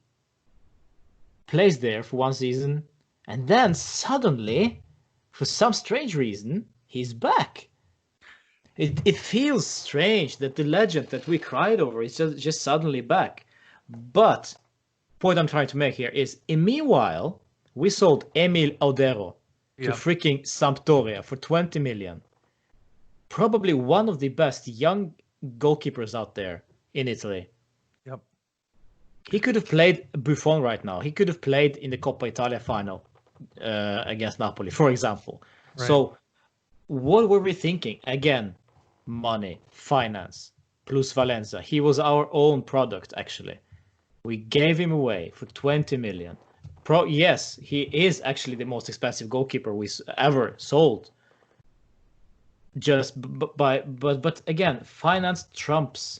plays there for one season, and then suddenly, for some strange reason, he's back. It feels strange that the legend that we cried over is just suddenly back. But point I'm trying to make here is, meanwhile, we sold Emil Audero to freaking Sampdoria for 20 million. Probably one of the best young goalkeepers out there in Italy. Yep. He could have played Buffon right now. He could have played in the Coppa Italia Final against Napoli, for example. Right. So what were we thinking? Again, money, finance, plus Valenza. He was our own product, actually. We gave him away for 20 million. Yes, he is actually the most expensive goalkeeper we ever sold. But again, finance trumps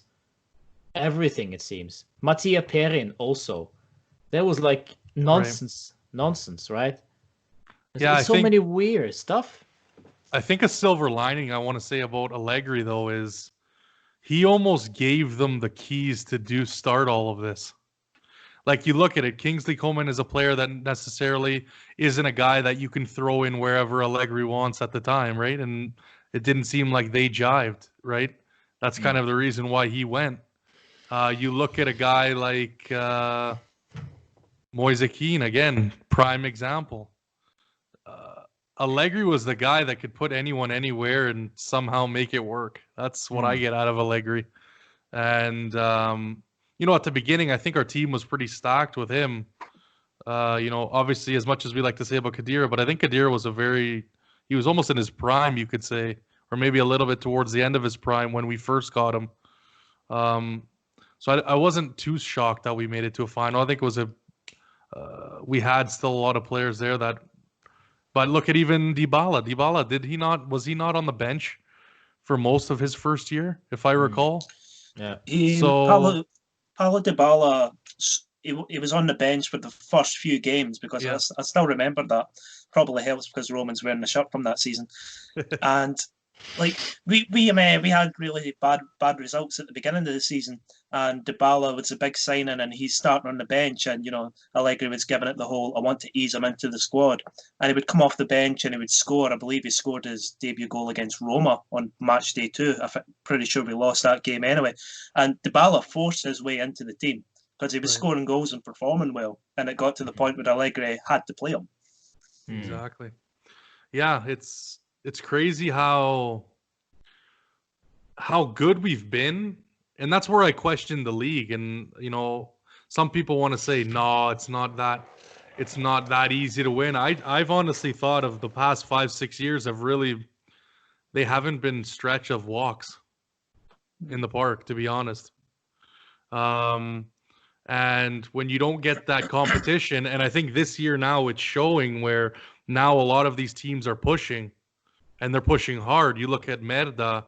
everything, it seems. Mattia Perin also. There was like nonsense, right? There's so many weird stuff. I think a silver lining I want to say about Allegri, though, is he almost gave them the keys to start all of this. Like, you look at it, Kingsley Coman is a player that necessarily isn't a guy that you can throw in wherever Allegri wants at the time, right? And it didn't seem like they jived, right? That's kind of the reason why he went. You look at a guy like Moise Kean, again, prime example. Allegri was the guy that could put anyone anywhere and somehow make it work. That's what I get out of Allegri. And at the beginning, I think our team was pretty stacked with him. Obviously, as much as we like to say about Khedira, but I think Khedira was he was almost in his prime, you could say, or maybe a little bit towards the end of his prime when we first got him. So I wasn't too shocked that we made it to a final. I think it was we had still a lot of players there but look at even Dybala. Dybala, was he not on the bench for most of his first year, if I recall? Yeah. Paulo Dybala, he was on the bench for the first few games because I still remember that. Probably helps because Roman's wearing the shirt from that season. And like we had really bad results at the beginning of the season, and Dybala was a big signing, and he's starting on the bench, and Allegri was giving it the whole, I want to ease him into the squad, and he would come off the bench and he would score. I believe he scored his debut goal against Roma on match day 2. I'm pretty sure we lost that game anyway, and Dybala forced his way into the team because he was scoring goals and performing well, and it got to the point where Allegri had to play him. Exactly. Yeah, it's crazy how good we've been, and that's where I question the league. And some people want to say, no, it's not that easy to win. I've honestly thought of the past 5-6 years they haven't been stretch of walks in the park, to be honest. And when you don't get that competition, and I think this year now it's showing where now a lot of these teams are pushing, and they're pushing hard. You look at Merda,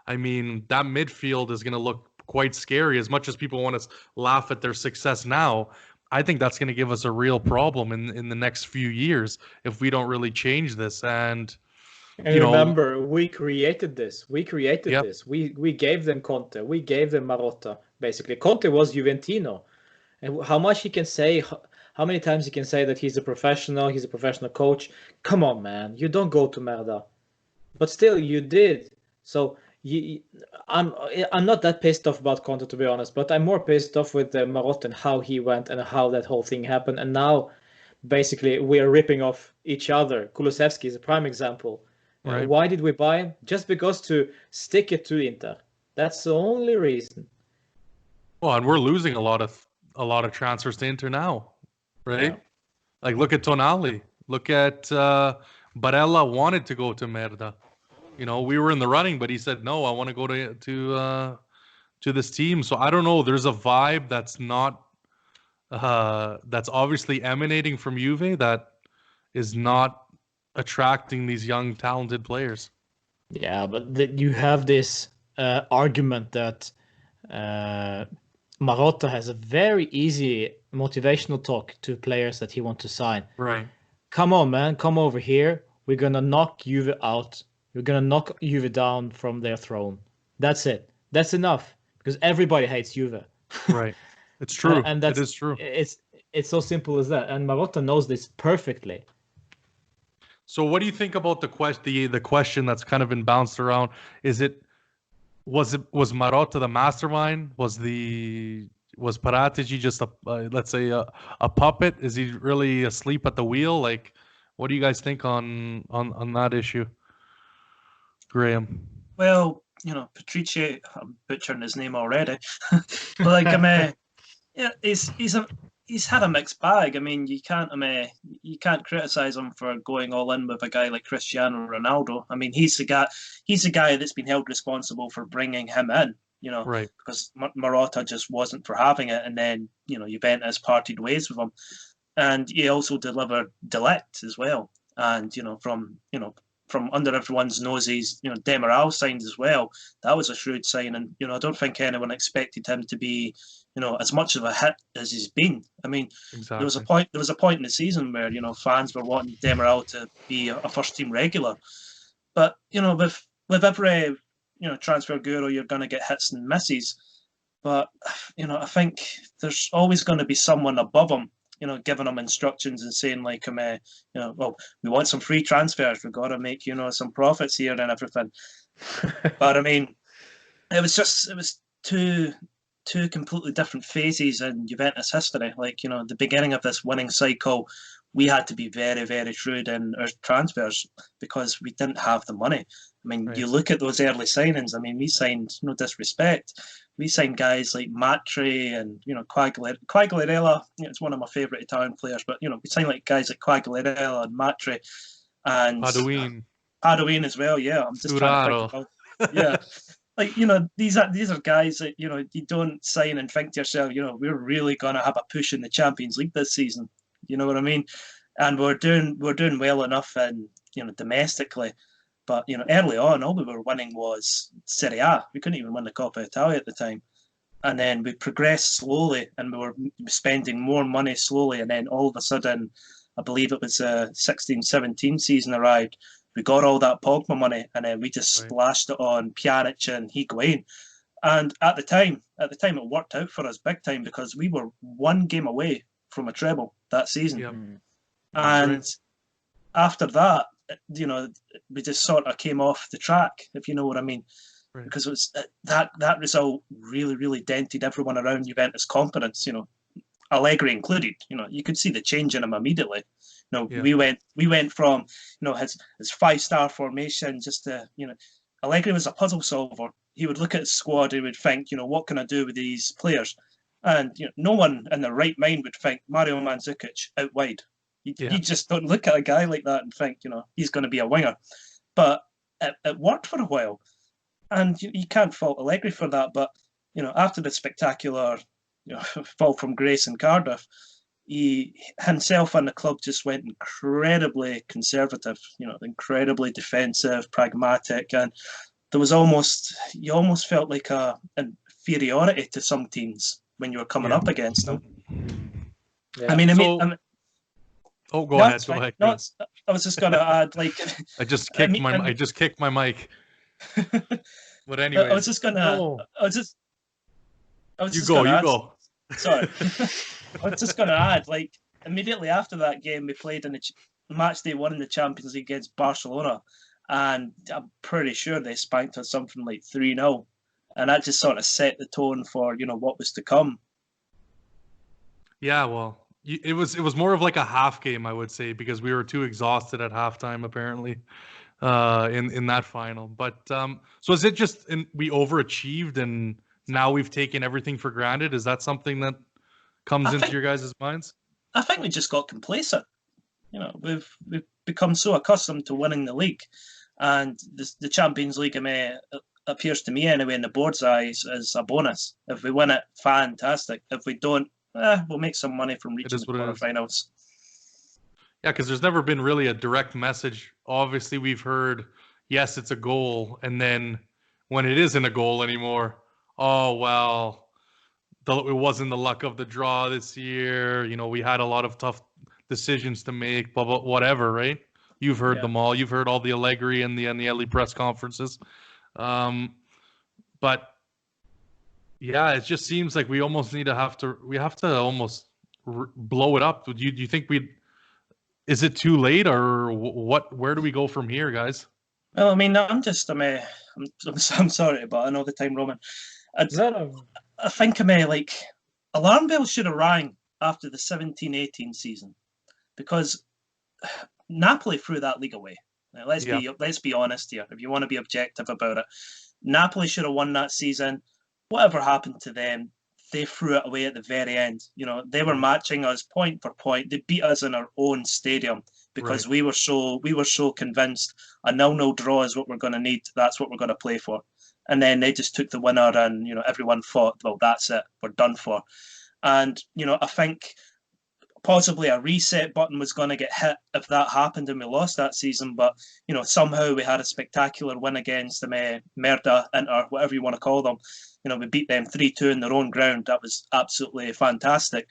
I mean, that midfield is going to look quite scary. As much as people want to laugh at their success now, I think that's going to give us a real problem in the next few years if we don't really change this. And remember, we created this. We created Yep. this. We gave them Conte. We gave them Marotta. Basically, Conte was Juventino. And how much he can say, how many times he can say that he's a professional coach. Come on, man. You don't go to Merda. But still, you did. So I'm not that pissed off about Conte, to be honest, but I'm more pissed off with Marotta and how he went and how that whole thing happened. And now, basically, we are ripping off each other. Kulusevski is a prime example. Right. Why did we buy him? Just because to stick it to Inter. That's the only reason. Well, and we're losing a lot of transfers to Inter now, right? Yeah. Like, look at Tonali. Look at Barella wanted to go to Merda. We were in the running, but he said, no, I want to go to this team. So I don't know. There's a vibe that's not that's obviously emanating from Juve that is not attracting these young, talented players. Yeah, but you have this argument that Marotta has a very easy motivational talk to players that he wants to sign. Right. Come on, man. Come over here. We're going to knock Juve out. We're going to knock Juve down from their throne. That's it. That's enough. Because everybody hates Juve. Right. It's true. And it is true. It's so simple as that. And Marotta knows this perfectly. So what do you think about the question that's kind of been bounced around? Was Marotta the mastermind? Was Paratici just a puppet? Is he really asleep at the wheel? Like, what do you guys think on that issue, Graeme? Well, Patrici, I'm butchering his name already. But he's had a mixed bag. I mean, you can't criticize him for going all in with a guy like Cristiano Ronaldo. I mean, he's the guy that's been held responsible for bringing him in. Right. Because Marotta just wasn't for having it, and then Juventus parted ways with him, and he also delivered Delect as well. And from under everyone's noses, Demiral signed as well. That was a shrewd sign, and I don't think anyone expected him to be as much of a hit as he's been. I mean, Exactly. there was a point in the season where fans were wanting Demiral to be a first team regular, but with every transfer guru, you're going to get hits and misses. But I think there's always going to be someone above him, giving him instructions and saying like, well, we want some free transfers. We've got to make some profits here and everything. But I mean, it was two completely different phases in Juventus history. Like, the beginning of this winning cycle, we had to be very, very shrewd in our transfers because we didn't have the money. I mean, Right. You look at those early signings. I mean, we signed, no disrespect, we signed guys like Matri and, Quagliarella. It's one of my favourite Italian players, but, we signed like guys like Quagliarella and Matri and Paduin as well. Yeah, I'm just trying to think about, yeah. Like, these are guys that, you don't sign and think to yourself, we're really going to have a push in the Champions League this season. You know what I mean? And we're doing well enough in, domestically. But, early on, all we were winning was Serie A. We couldn't even win the Coppa Italia at the time. And then we progressed slowly and we were spending more money slowly. And then all of a sudden, I believe it was 16-17 season arrived. we got all that Pogba money, and then we just splashed it on Pjanic and Higuain. And at the time, it worked out for us big time because we were one game away from a treble that season. Yep. And after that, we just sort of came off the track, if you know what I mean. Right. Because it was that result really, really dented everyone around Juventus' confidence. Allegri included. You could see the change in him immediately. We went from his 5-star formation just to Allegri was a puzzle solver. He would look at his squad. He would think, what can I do with these players? And no one in their right mind would think Mario Mandzukic out wide. You just don't look at a guy like that and think, he's going to be a winger. But it worked for a while. And you can't fault Allegri for that. But, after the spectacular fall from grace in Cardiff, he himself and the club just went incredibly conservative, incredibly defensive, pragmatic. And there was you almost felt like an inferiority to some teams when you were coming up against them. Yeah. Go ahead. No, I was just going to add, like, I just kicked my mic. But anyway, I was just going to. You go. Sorry, I was just going to add, like, immediately after that game, we played in the match day 1 in the Champions League against Barcelona, and I'm pretty sure they spanked us something like 3-0, and that just sort of set the tone for what was to come. Yeah, well, it was more of like a half game, I would say, because we were too exhausted at halftime apparently in that final. But so is it just we overachieved and now we've taken everything for granted? Is that something that comes into your guys' minds? I think we just got complacent. We've become so accustomed to winning the league, and the Champions League appears to me anyway in the board's eyes as a bonus. If we win it, fantastic. If we don't, we'll make some money from reaching the quarterfinals. Yeah, because there's never been really a direct message. Obviously, we've heard, yes, it's a goal, and then when it isn't a goal anymore, oh well, it wasn't the luck of the draw this year. We had a lot of tough decisions to make, blah, blah, whatever, right? You've heard them all. You've heard all the Allegri and the Agnelli press conferences. But yeah, it just seems like we almost have to almost blow it up. Do you think is it too late, or where do we go from here, guys? Well, I mean, I'm sorry, but I know the time, Roman. I think like alarm bells should have rang after the 17-18 season, because Napoli threw that league away. Now, let's be honest here. If you want to be objective about it, Napoli should have won that season. Whatever happened to them, they threw it away at the very end. They were matching us point for point. They beat us in our own stadium because we were so convinced a 0-0 draw is what we're going to need. That's what we're going to play for. And then they just took the winner, and everyone thought, well, that's it, we're done for. And I think possibly a reset button was going to get hit if that happened and we lost that season. But somehow we had a spectacular win against them, Merda, Inter, whatever you want to call them. We beat them 3-2 in their own ground. That was absolutely fantastic.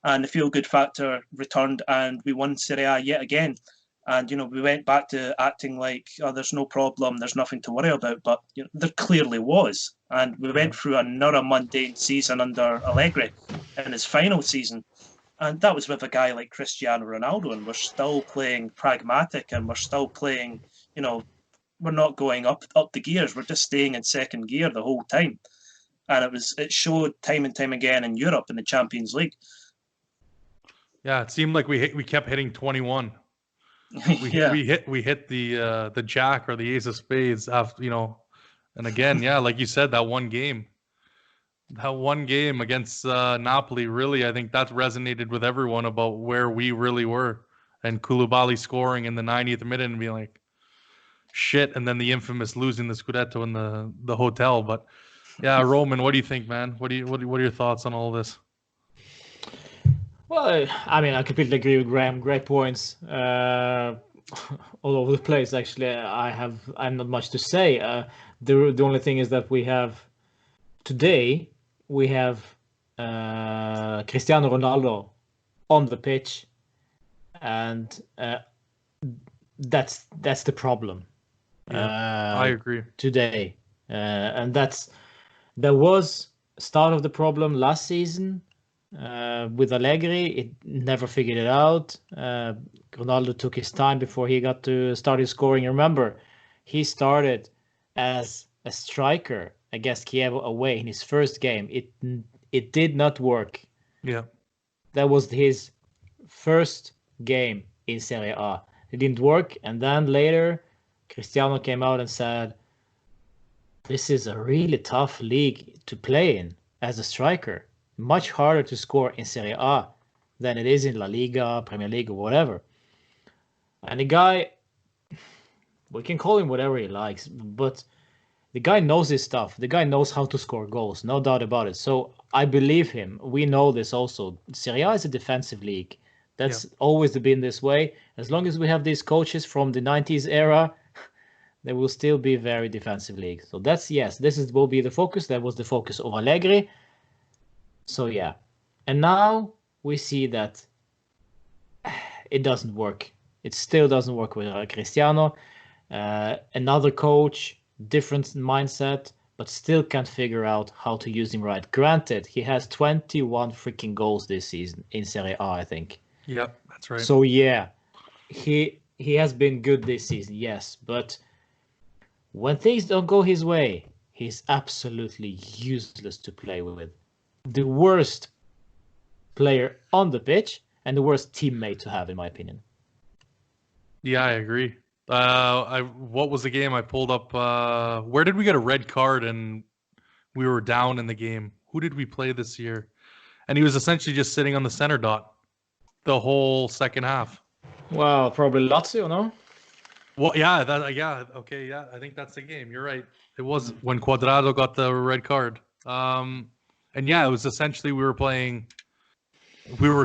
And the feel-good factor returned, and we won Serie A yet again. And, we went back to acting like, oh, there's no problem, there's nothing to worry about. But there clearly was. And we went through another mundane season under Allegri in his final season. And that was with a guy like Cristiano Ronaldo. And we're still playing pragmatic, and we're still playing, we're not going up the gears. We're just staying in second gear the whole time. And it showed time and time again in Europe in the Champions League. Yeah, it seemed like we kept hitting 21. We hit the jack or the ace of spades after, and again, yeah, like you said, that one game against Napoli, really, I think that resonated with everyone about where we really were, and Koulibaly scoring in the 90th minute and being like, shit, and then the infamous losing the Scudetto in the hotel. But yeah, Roman, what do you think, man? What are your thoughts on all this? Well, I mean, I completely agree with Graeme. Great points, all over the place. Actually, I'm not much to say. The only thing is that we have Cristiano Ronaldo on the pitch, and that's the problem. I agree. Today, and there was start of the problem last season with Allegri. It never figured it out. Ronaldo took his time before he got to started scoring. Remember, he started as a striker against Kiev away in his first game. It did not work. Yeah. That was his first game in Serie A. It didn't work, and then later Cristiano came out and said, this is a really tough league to play in as a striker. Much harder to score in Serie A than it is in La Liga, Premier League, or whatever. And the guy, we can call him whatever he likes, but the guy knows his stuff. The guy knows how to score goals, no doubt about it. So I believe him. We know this also. Serie A is a defensive league. That's always been this way. As long as we have these coaches from the 90s era, there will still be very defensive league. So that's, yes, will be the focus. That was the focus of Allegri. So yeah. And now we see that it doesn't work. It still doesn't work with Cristiano. Another coach, different mindset, but still can't figure out how to use him right. Granted, he has 21 freaking goals this season in Serie A, I think. Yep, that's right. So yeah, he has been good this season, yes, but when things don't go his way, he's absolutely useless to play with. The worst player on the pitch and the worst teammate to have, in my opinion. Yeah, I agree. What was the game I pulled up? Where did we get a red card and we were down in the game? Who did we play this year? And he was essentially just sitting on the center dot the whole second half. Well, probably Lazio, no? Well, yeah, okay, yeah, I think that's the game. You're right. It was when Cuadrado got the red card. And yeah, it was essentially we were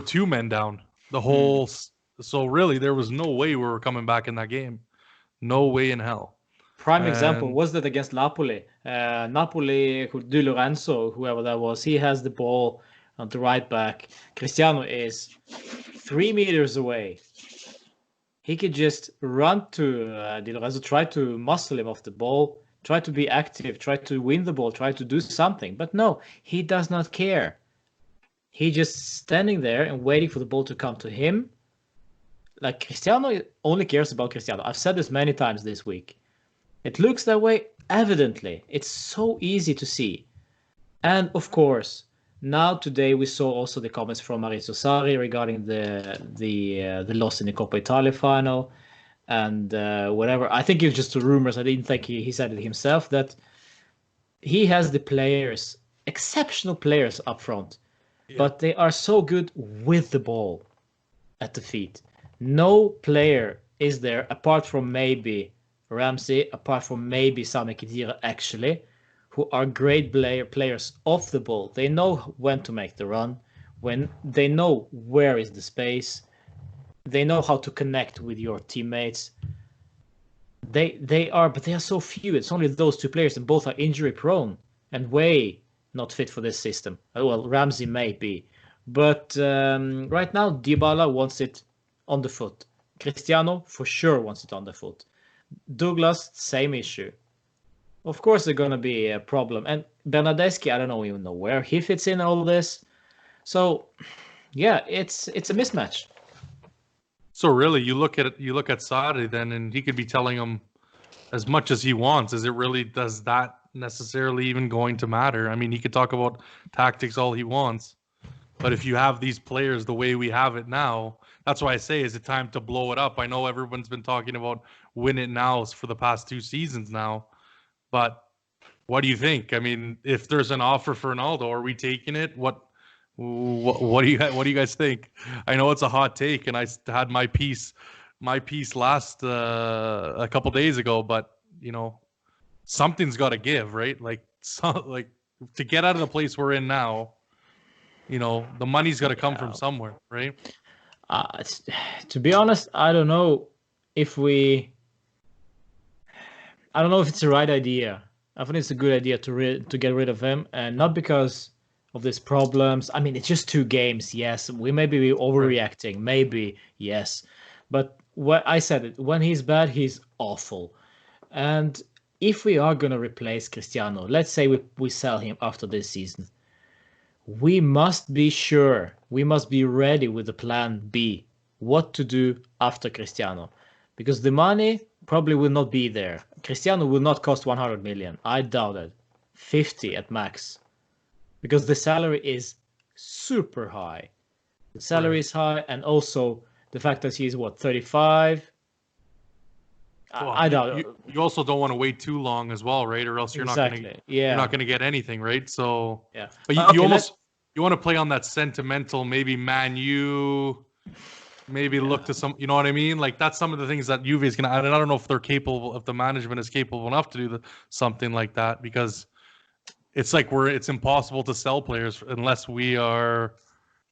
two men down the whole. So really, there was no way we were coming back in that game. No way in hell. Prime example was that against Napoli. Napoli, Di Lorenzo, whoever that was, he has the ball on the right back. Cristiano is 3 meters away. He could just run to Di Lorenzo, try to muscle him off the ball, try to be active, try to win the ball, try to do something. But no, he does not care. He just standing there and waiting for the ball to come to him. Like, Cristiano only cares about Cristiano. I've said this many times this week. It looks that way evidently. It's so easy to see. And of course, now today we saw also the comments from Maurizio Sarri regarding the loss in the Coppa Italia final and whatever. I think it was just rumors. I didn't think he said it himself, that he has the players, exceptional players up front, but they are so good with the ball at the feet. No player is there apart from maybe Ramsey, apart from maybe Sami Khedira actually, who are great players off the ball. They know when to make the run, when they know where is the space, they know how to connect with your teammates. They are so few. It's only those two players, and both are injury prone and way not fit for this system. Well, Ramsey may be, but right now Dybala wants it on the foot. Cristiano for sure wants it on the foot. Douglas, same issue. Of course, there's going to be a problem. And Bernardeschi, I don't even know where he fits in all this. So, yeah, it's a mismatch. So really, you look at Sarri then, and he could be telling him as much as he wants. Does that necessarily even going to matter? I mean, he could talk about tactics all he wants, but if you have these players the way we have it now, that's why I say, is it time to blow it up? I know everyone's been talking about win it now for the past 2 seasons now, but what do you think? I mean, if there's an offer for Ronaldo, are we taking it? What do you guys think? I know it's a hot take, and I had my piece last a couple days ago, but you know, something's got to give, right? Like to get out of the place we're in now, you know, the money's got to come from somewhere, right? To be honest, I don't know if it's the right idea. I think it's a good idea to get rid of him, and not because of these problems. I mean, it's just 2 games. Yes, we may be overreacting. Maybe, yes. But what I said it, when he's bad, he's awful. And if we are going to replace Cristiano, let's say we sell him after this season, we must be sure, we must be ready with the plan B, what to do after Cristiano. Because the money probably will not be there. Cristiano will not cost 100 million. I doubt it. 50 at max. Because the salary is super high. The salary is high, and also the fact that he's, 35? Well, I doubt it. you also don't want to wait too long as well, right? Or else you're not going to get anything, right? So Yeah. But you want to play on that sentimental, maybe Man U, maybe look to some, you know what I mean? Like that's some of the things that Juve is going to. I don't know if they're capable, if the management is capable enough to do something like that, because it's like it's impossible to sell players unless we are,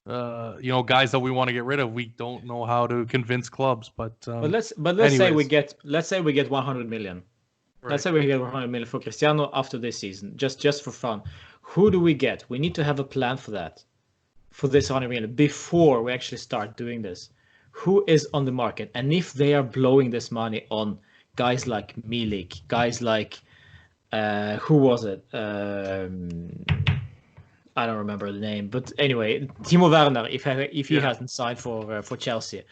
guys that we want to get rid of. We don't know how to convince clubs, but let's say we get 100 million. Right. Let's say we get 100 million for Cristiano after this season, just for fun. Who do we get? We need to have a plan for that, for this 100 million before we actually start doing this. Who is on the market? And if they are blowing this money on guys like Milik, guys like who was it? I don't remember the name, but anyway, Timo Werner. If he hasn't signed for Chelsea,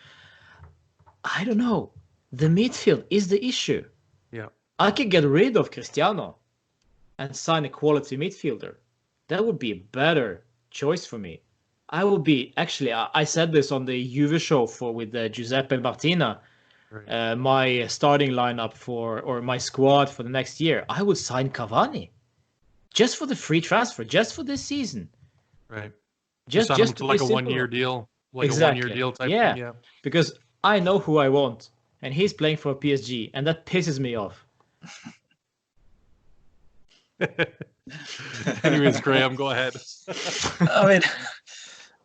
I don't know. The midfield is the issue. Yeah, I could get rid of Cristiano and sign a quality midfielder. That would be a better choice for me. I will be actually. I said this on the Juve show with Giuseppe Martina. right. My starting lineup or my squad for the next year. I would sign Cavani, just for the free transfer, just for this season. Right. Just to to like be a simple. 1-year deal, like Exactly. a 1-year deal type. Yeah. Thing. Yeah. Because I know who I want, and he's playing for PSG, and that pisses me off. Anyways, Graham, go ahead.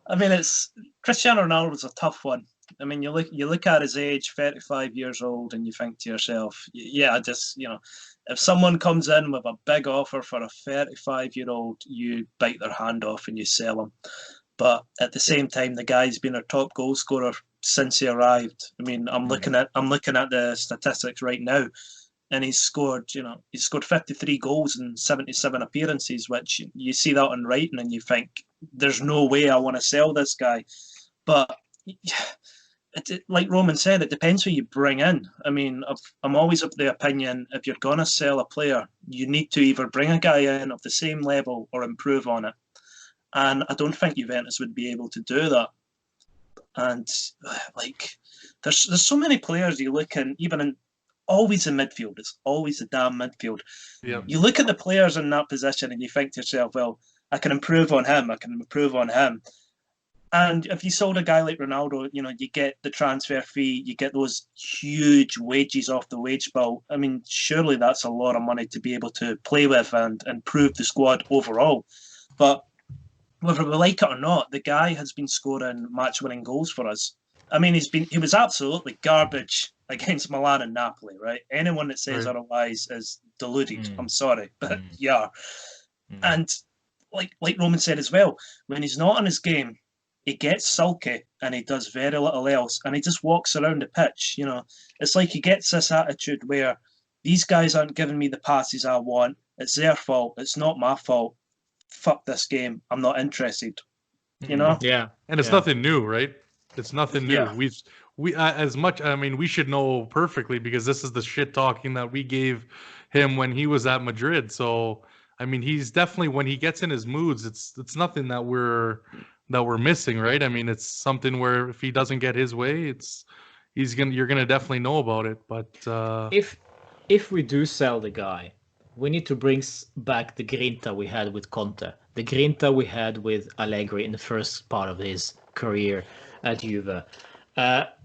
I mean, it's Cristiano Ronaldo's a tough one. I mean, you look at his age, 35 years old, and you think to yourself, yeah, just if someone comes in with a big offer for a 35-year-old, you bite their hand off and you sell him. But at the same time, the guy's been our top goal scorer since he arrived. I mean, I'm looking at the statistics right now, and he's scored 53 goals in 77 appearances, which you see that on writing and you think, there's no way I want to sell this guy. But like Roman said, it depends who you bring in. I mean, I'm always of the opinion, if you're going to sell a player, you need to either bring a guy in of the same level or improve on it. And I don't think Juventus would be able to do that. And there's so many players you look in, always in midfield. It's always the damn midfield. Yeah. You look at the players in that position and you think to yourself, well, I can improve on him. I can improve on him. And if you sold a guy like Ronaldo, you get the transfer fee, you get those huge wages off the wage bill. I mean, surely that's a lot of money to be able to play with and improve the squad overall. But whether we like it or not, the guy has been scoring match-winning goals for us. I mean, he was absolutely garbage against Milan and Napoli, right? Anyone that says otherwise is deluded. I'm sorry, but yeah. And like Roman said as well, when he's not on his game, he gets sulky and he does very little else, and he just walks around the pitch. It's like he gets this attitude where these guys aren't giving me the passes I want. It's their fault. It's not my fault. Fuck this game. I'm not interested. Yeah. And it's nothing new, right? It's nothing new. Yeah. We should know perfectly, because this is the shit talking that we gave him when he was at Madrid. So, I mean, he's definitely, when he gets in his moods, it's nothing that we're missing, right? I mean, it's something where if he doesn't get his way, you're gonna definitely know about it. But if we do sell the guy, we need to bring back the grinta we had with Conte, the grinta we had with Allegri in the first part of his career at Juve.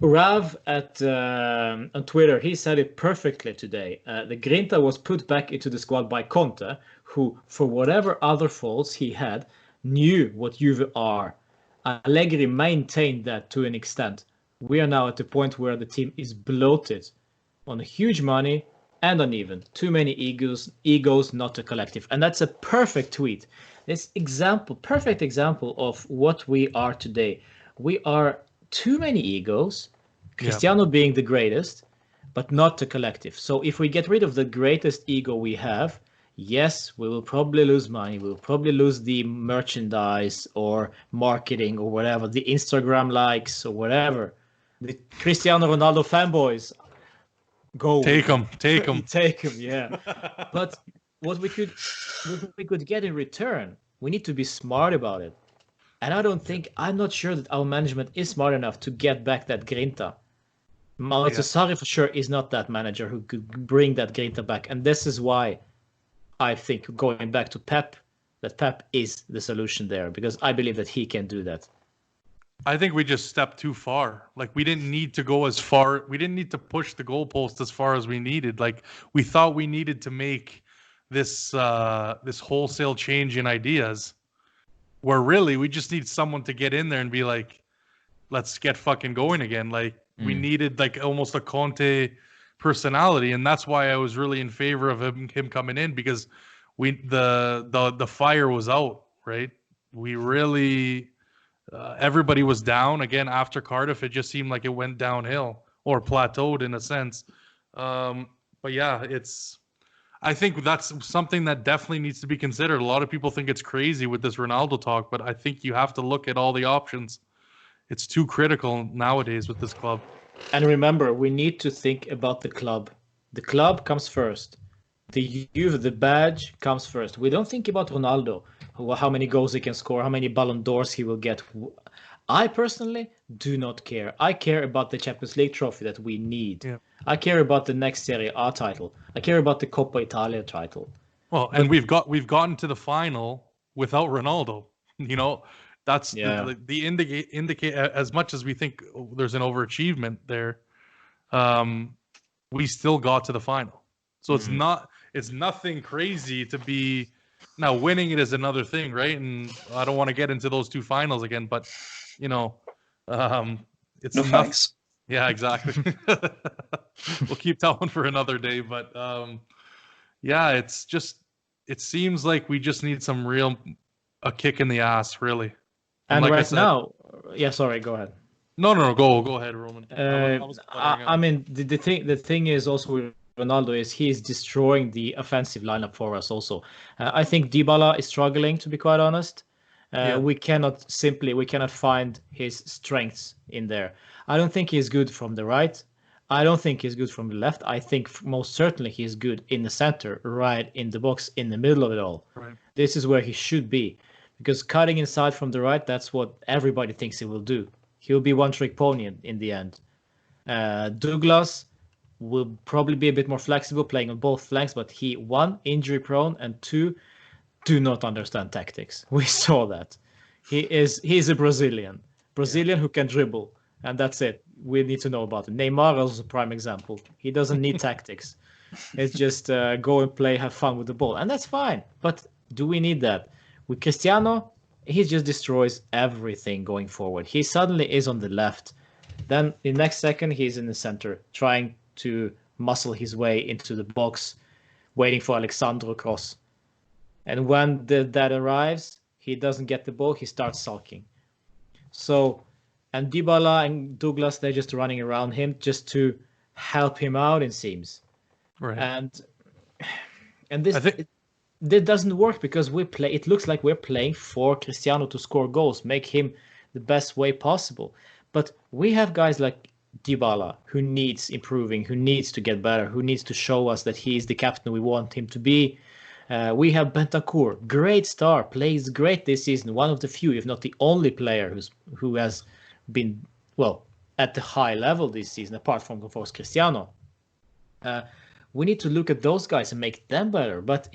Rav on Twitter, he said it perfectly today. The grinta was put back into the squad by Conte, who, for whatever other faults he had, knew what Juve are. Allegri maintained that to an extent. We are now at the point where the team is bloated on huge money and uneven. Too many egos, not a collective. And that's a perfect tweet. This perfect example of what we are today. We are too many egos, Cristiano being the greatest, but not the collective. So if we get rid of the greatest ego we have, yes, we will probably lose money. We'll probably lose the merchandise or marketing or whatever, the Instagram likes or whatever. The Cristiano Ronaldo fanboys, go. Take them. Take him, yeah. But what we could get in return, we need to be smart about it. And I'm not sure that our management is smart enough to get back that grinta. Maurizio Sarri for sure is not that manager who could bring that grinta back. And this is why I think, going back to Pep, that Pep is the solution there, because I believe that he can do that. I think we just stepped too far. Like, we didn't need to go as far. We didn't need to push the goalpost as far as we needed. Like, we thought we needed to make this this wholesale change in ideas, where really we just need someone to get in there and be like, let's get fucking going again. Like, we needed like almost a Conte personality, and that's why I was really in favor of him coming in, because the fire was out, right? We really everybody was down again after Cardiff. It just seemed like it went downhill or plateaued in a sense. But yeah, I think that's something that definitely needs to be considered. A lot of people think it's crazy with this Ronaldo talk, but I think you have to look at all the options. It's too critical nowadays with this club. And remember, we need to think about the club. The club comes first. The Juve, the badge comes first. We don't think about Ronaldo, how many goals he can score, how many Ballon d'Ors he will get. I personally do not care. I care about the Champions League trophy that we need. Yeah. I care about the next Serie A title. I care about the Coppa Italia title. Well, and we've gotten to the final without Ronaldo. You know, that's the indicate as much as we think there's an overachievement there. We still got to the final, so it's nothing crazy to be. Now, winning it is another thing, right? And I don't want to get into those two finals again, but you know, it's no thanks. Yeah, exactly. We'll keep that one for another day, but yeah, it seems like we just need a kick in the ass, really. And like right now, sorry, go ahead. No, go ahead, Roman. I mean, the thing is also with Ronaldo is he is destroying the offensive lineup for us also. I think Dybala is struggling, to be quite honest. We cannot find his strengths in there. I don't think he's good from the right. I don't think he's good from the left. I think most certainly he's good in the center, right in the box, in the middle of it all. Right. This is where he should be. Because cutting inside from the right, that's what everybody thinks he will do. He'll be one-trick pony in the end. Douglas will probably be a bit more flexible, playing on both flanks, but he, one, injury-prone, and two, do not understand tactics. We saw that. He's a Brazilian who can dribble, and that's it. We need to know about it. Neymar is a prime example. He doesn't need tactics. It's just go and play, have fun with the ball, and that's fine. But do we need that? With Cristiano, he just destroys everything going forward. He suddenly is on the left. Then the next second, he's in the center, trying to muscle his way into the box, waiting for Alexandro cross. And when that arrives, he doesn't get the ball, he starts sulking. So, and Dybala and Douglas, they're just running around him just to help him out, it seems. Right. And this... That doesn't work because it looks like we're playing for Cristiano to score goals, make him the best way possible. But we have guys like Dybala who needs improving, who needs to get better, who needs to show us that he is the captain we want him to be. We have Bentancur, great star, plays great this season, one of the few, if not the only player who has been, at the high level this season, apart from, of course, Cristiano. We need to look at those guys and make them better, but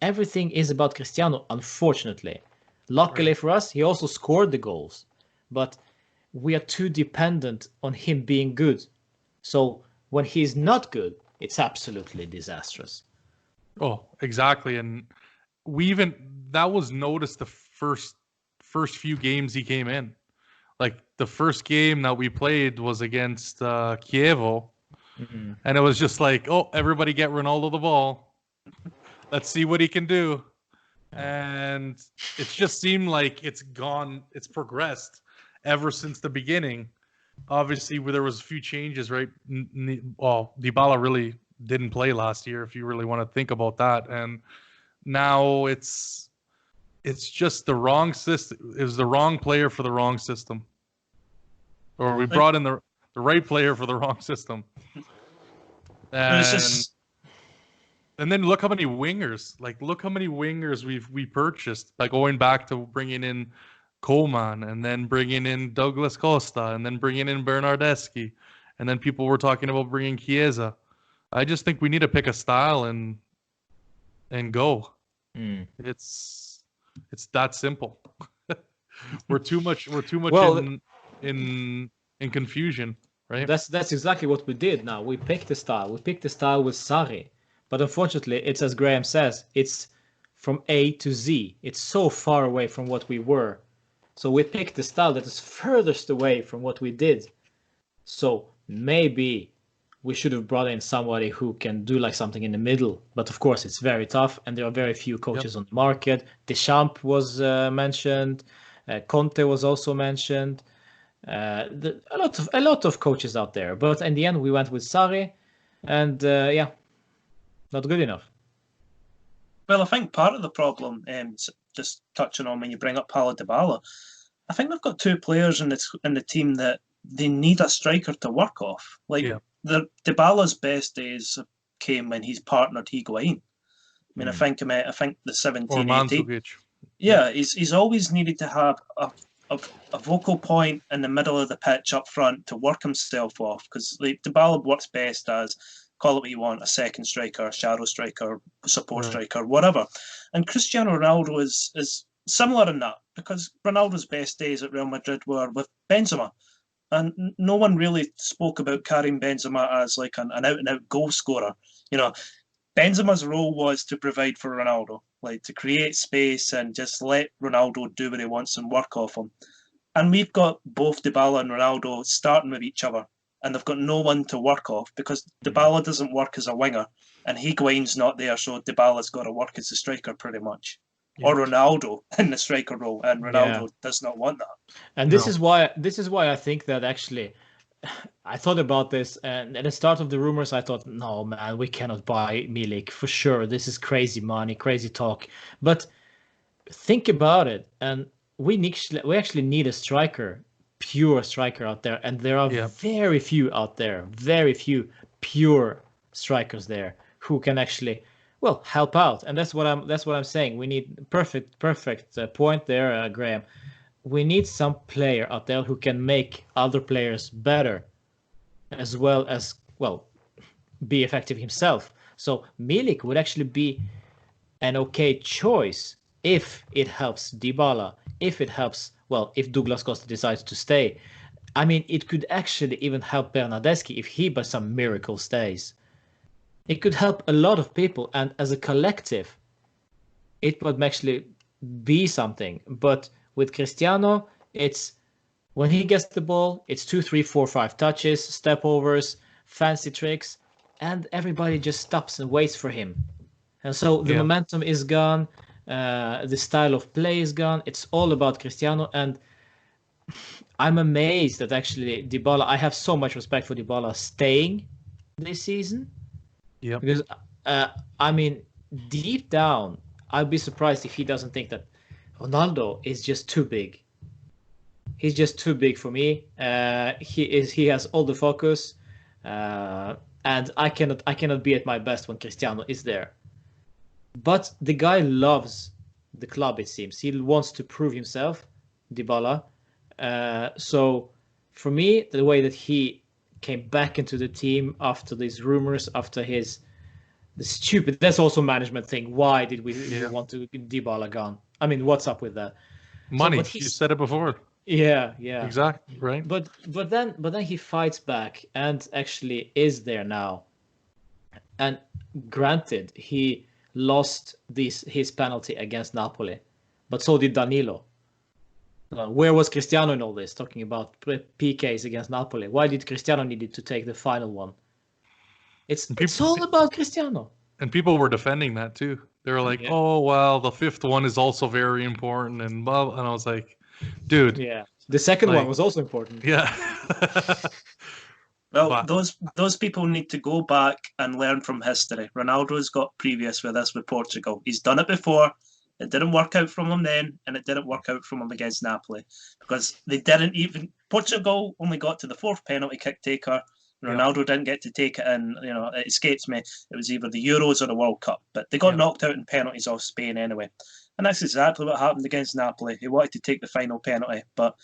everything is about Cristiano, unfortunately. Luckily for us, he also scored the goals. But we are too dependent on him being good. So when he's not good, it's absolutely disastrous. Oh, exactly. And that was noticed the first few games he came in. Like the first game that we played was against Chievo. Mm-hmm. And it was just like, everybody get Ronaldo the ball. Let's see what he can do. And it just seemed like it's progressed ever since the beginning. obviously there was a few changes, right? Well, Dybala really didn't play last year, if you really want to think about that, and now it's just the wrong system. It was the wrong player for the wrong system, or we brought in the right player for the wrong system. It's just And then look how many wingers, we purchased by going back to bringing in Coleman and then bringing in Douglas Costa and then bringing in Bernardeschi, and then people were talking about bringing Chiesa. I just think we need to pick a style and go. It's that simple. we're too much Well, in confusion, right? That's exactly what we did. Now we picked a style. We picked a style with Sarri, but unfortunately, it's as Graeme says, it's from A to Z. It's so far away from what we were. So we picked the style that is furthest away from what we did. So maybe we should have brought in somebody who can do like something in the middle. But of course, it's very tough, and there are very few coaches on the market. Deschamps was mentioned. Conte was also mentioned. A lot of coaches out there. But in the end, we went with Sarri, and not good enough. Well, I think part of the problem, just touching on when you bring up Paulo Dybala, I think we've got two players in the team that they need a striker to work off. Dybala's best days came when he's partnered Higuain. I mean, I think the 17, 18. Yeah, he's always needed to have a vocal point in the middle of the pitch up front to work himself off, because Dybala works best as, call it what you want, a second striker, a shadow striker, support striker, whatever. And Cristiano Ronaldo is similar in that, because Ronaldo's best days at Real Madrid were with Benzema. And no one really spoke about Karim Benzema as like an out-and-out goal scorer. You know, Benzema's role was to provide for Ronaldo, like to create space and just let Ronaldo do what he wants and work off him. And we've got both Dybala and Ronaldo starting with each other, and they've got no one to work off, because Dybala doesn't work as a winger and Higuain's not there, so Dybala's got to work as a striker pretty much. Or Ronaldo in the striker role, and Ronaldo does not want that. And this is why I think that actually I thought about this, and at the start of the rumors I thought, no man, we cannot buy Milik for sure. This is crazy money, crazy talk. But think about it, and we actually need a striker, pure striker out there, and there are very few out there, very few pure strikers there who can actually help out. And that's what I'm saying. We need perfect point there, Graeme. We need some player out there who can make other players better, as well as be effective himself. So Milik would actually be an okay choice if it helps Dybala, if it helps, if Douglas Costa decides to stay. I mean, it could actually even help Bernardeschi if he by some miracle stays. It could help a lot of people, and as a collective, it would actually be something. But with Cristiano, it's when he gets the ball, it's 2, 3, 4, 5 touches, step overs, fancy tricks, and everybody just stops and waits for him. And so the momentum is gone, the style of play is gone. It's all about Cristiano, and I'm amazed that actually Dybala, I have so much respect for Dybala staying this season. Yeah. Because, I mean, deep down, I'd be surprised if he doesn't think that Ronaldo is just too big. He's just too big for me. He has all the focus, and I cannot be at my best when Cristiano is there. But the guy loves the club, it seems. He wants to prove himself, Dybala. So for me, the way that he came back into the team after these rumors, after the stupid, that's also management thing. Why did we want to Dybala gone? I mean, what's up with that? Money. You said it before. Yeah. Exactly, right? But then he fights back and actually is there now. And granted, he lost his penalty against Napoli, but so did Danilo. Where was Cristiano in all this? Talking about PKs against Napoli. Why did Cristiano need to take the final one? It's all about Cristiano. And people were defending that too. They were like, "Oh well, the fifth one is also very important," and blah. And I was like, "Dude." Yeah. The second one was also important. Yeah. Well, But- those people need to go back and learn from history. Ronaldo's got previous with this with Portugal. He's done it before. It didn't work out from him then, and it didn't work out from him against Napoli because they didn't even. Portugal only got to the fourth penalty kick taker. Ronaldo didn't get to take it in. You know, it escapes me. It was either the Euros or the World Cup, but they got knocked out in penalties off Spain anyway. And that's exactly what happened against Napoli. He wanted to take the final penalty, but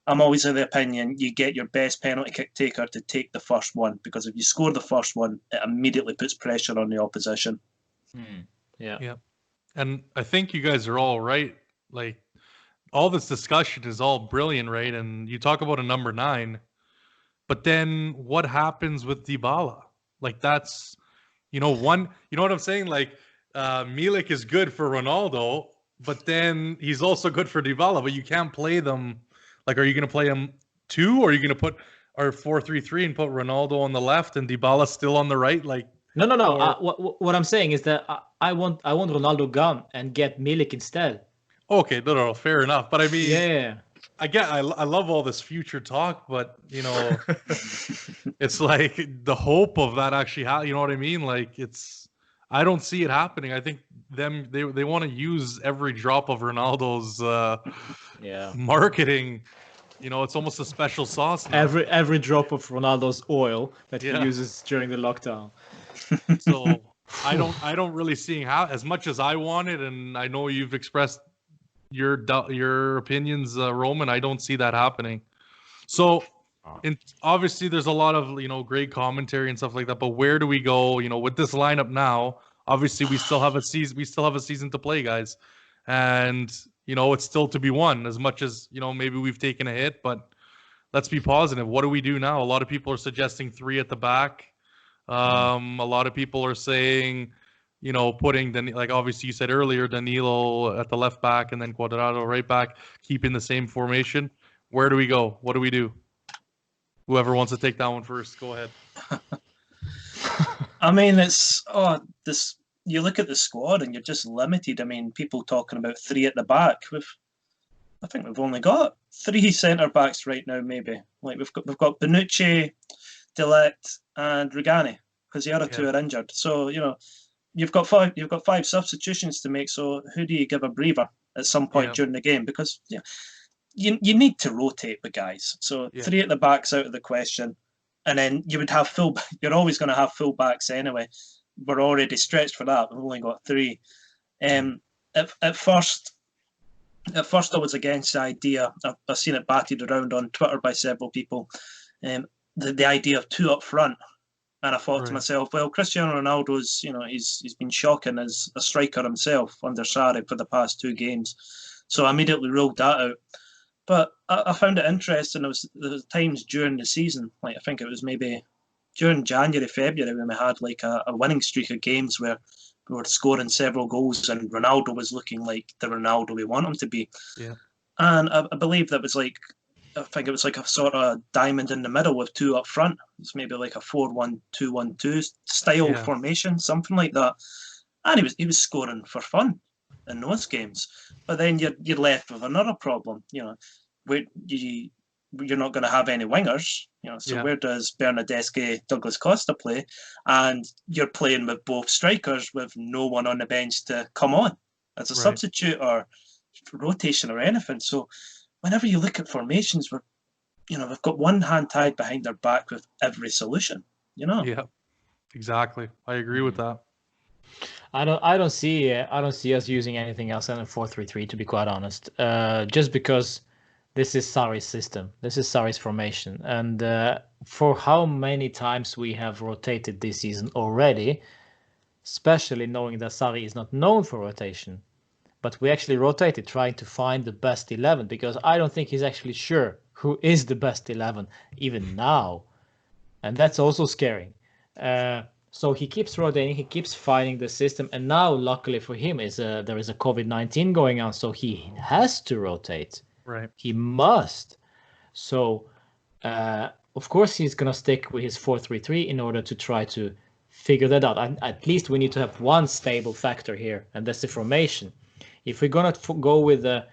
I'm always of the opinion you get your best penalty kick taker to take the first one, because if you score the first one, it immediately puts pressure on the opposition. Yeah. And I think you guys are all right. Like, all this discussion is all brilliant, right? And you talk about a number 9, but then what happens with Dybala? Like, that's, you know what I'm saying? Like, Milik is good for Ronaldo, but then he's also good for Dybala, but you can't play them. Like, are you going to play him 2, or are you going to put our 4-3-3 and put Ronaldo on the left and Dybala still on the right? Like, No. What I'm saying is that I want Ronaldo gone and get Milik instead. okay, no, fair enough. But I mean, Yeah. I love all this future talk, but you know, it's like the hope of that actually, you know what I mean? Like, I don't see it happening. I think they want to use every drop of Ronaldo's marketing. You know, it's almost a special sauce now. Every drop of Ronaldo's oil that he Yeah. uses during the lockdown. So I don't really see how, as much as I want it, and I know you've expressed your opinions, Roman. I don't see that happening. So, obviously, there's a lot of great commentary and stuff like that. But where do we go? You know, with this lineup now, obviously we still have a season. We still have a season to play, guys, and it's still to be won. As much as maybe we've taken a hit, but let's be positive. What do we do now? A lot of people are suggesting 3 at the back. A lot of people are saying, putting like obviously you said earlier, Danilo at the left back and then Cuadrado right back, keeping the same formation. Where do we go? What do we do? Whoever wants to take that one first, go ahead. I mean, you look at the squad and you're just limited. I mean, people talking about 3 at the back. I think we've only got 3 centre backs right now. Maybe like we've got Bonucci, De Ligt, and Rugani, because the other 2 are injured. So you've got 5 substitutions to make. So who do you give a breather at some point during the game? Because you need to rotate the guys. So 3 at the back's out of the question, and then you would have You're always going to have full backs anyway. We're already stretched for that. We've only got 3. At first I was against the idea. I've seen it batted around on Twitter by several people. The idea of 2 up front, and I thought to myself, well, Cristiano Ronaldo's, he's been shocking as a striker himself under Sarri for the past 2 games, so I immediately ruled that out. But I found it interesting. There was times during the season, like I think it was maybe during January, February, when we had like a winning streak of games where we were scoring several goals, and Ronaldo was looking like the Ronaldo we want him to be. Yeah. And I believe that was like. I think it was like a sort of diamond in the middle with 2 up front. It's maybe like a 4-1-2-1-2 style formation, something like that. And he was scoring for fun in those games. But then you're left with another problem. You're not going to have any wingers. So where does Bernardeschi, Douglas Costa play? And you're playing with both strikers with no one on the bench to come on as a substitute or rotation or anything. So whenever you look at formations, we've got one hand tied behind their back with every solution. Yeah, exactly. I agree with that. I don't see us using anything else than a 4-3-3, to be quite honest. Just because this is Sarri's system, this is Sarri's formation, and for how many times we have rotated this season already, especially knowing that Sarri is not known for rotation. But we actually rotated, trying to find the best 11, because I don't think he's actually sure who is the best 11 even now, and that's also scary. So he keeps rotating, he keeps finding the system, and now, luckily for him, there is a COVID-19 going on, so he has to rotate. Right. He must. So, of course, he's gonna stick with his 4-3-3 in order to try to figure that out. And at least we need to have one stable factor here, and that's the formation. If we're gonna go with the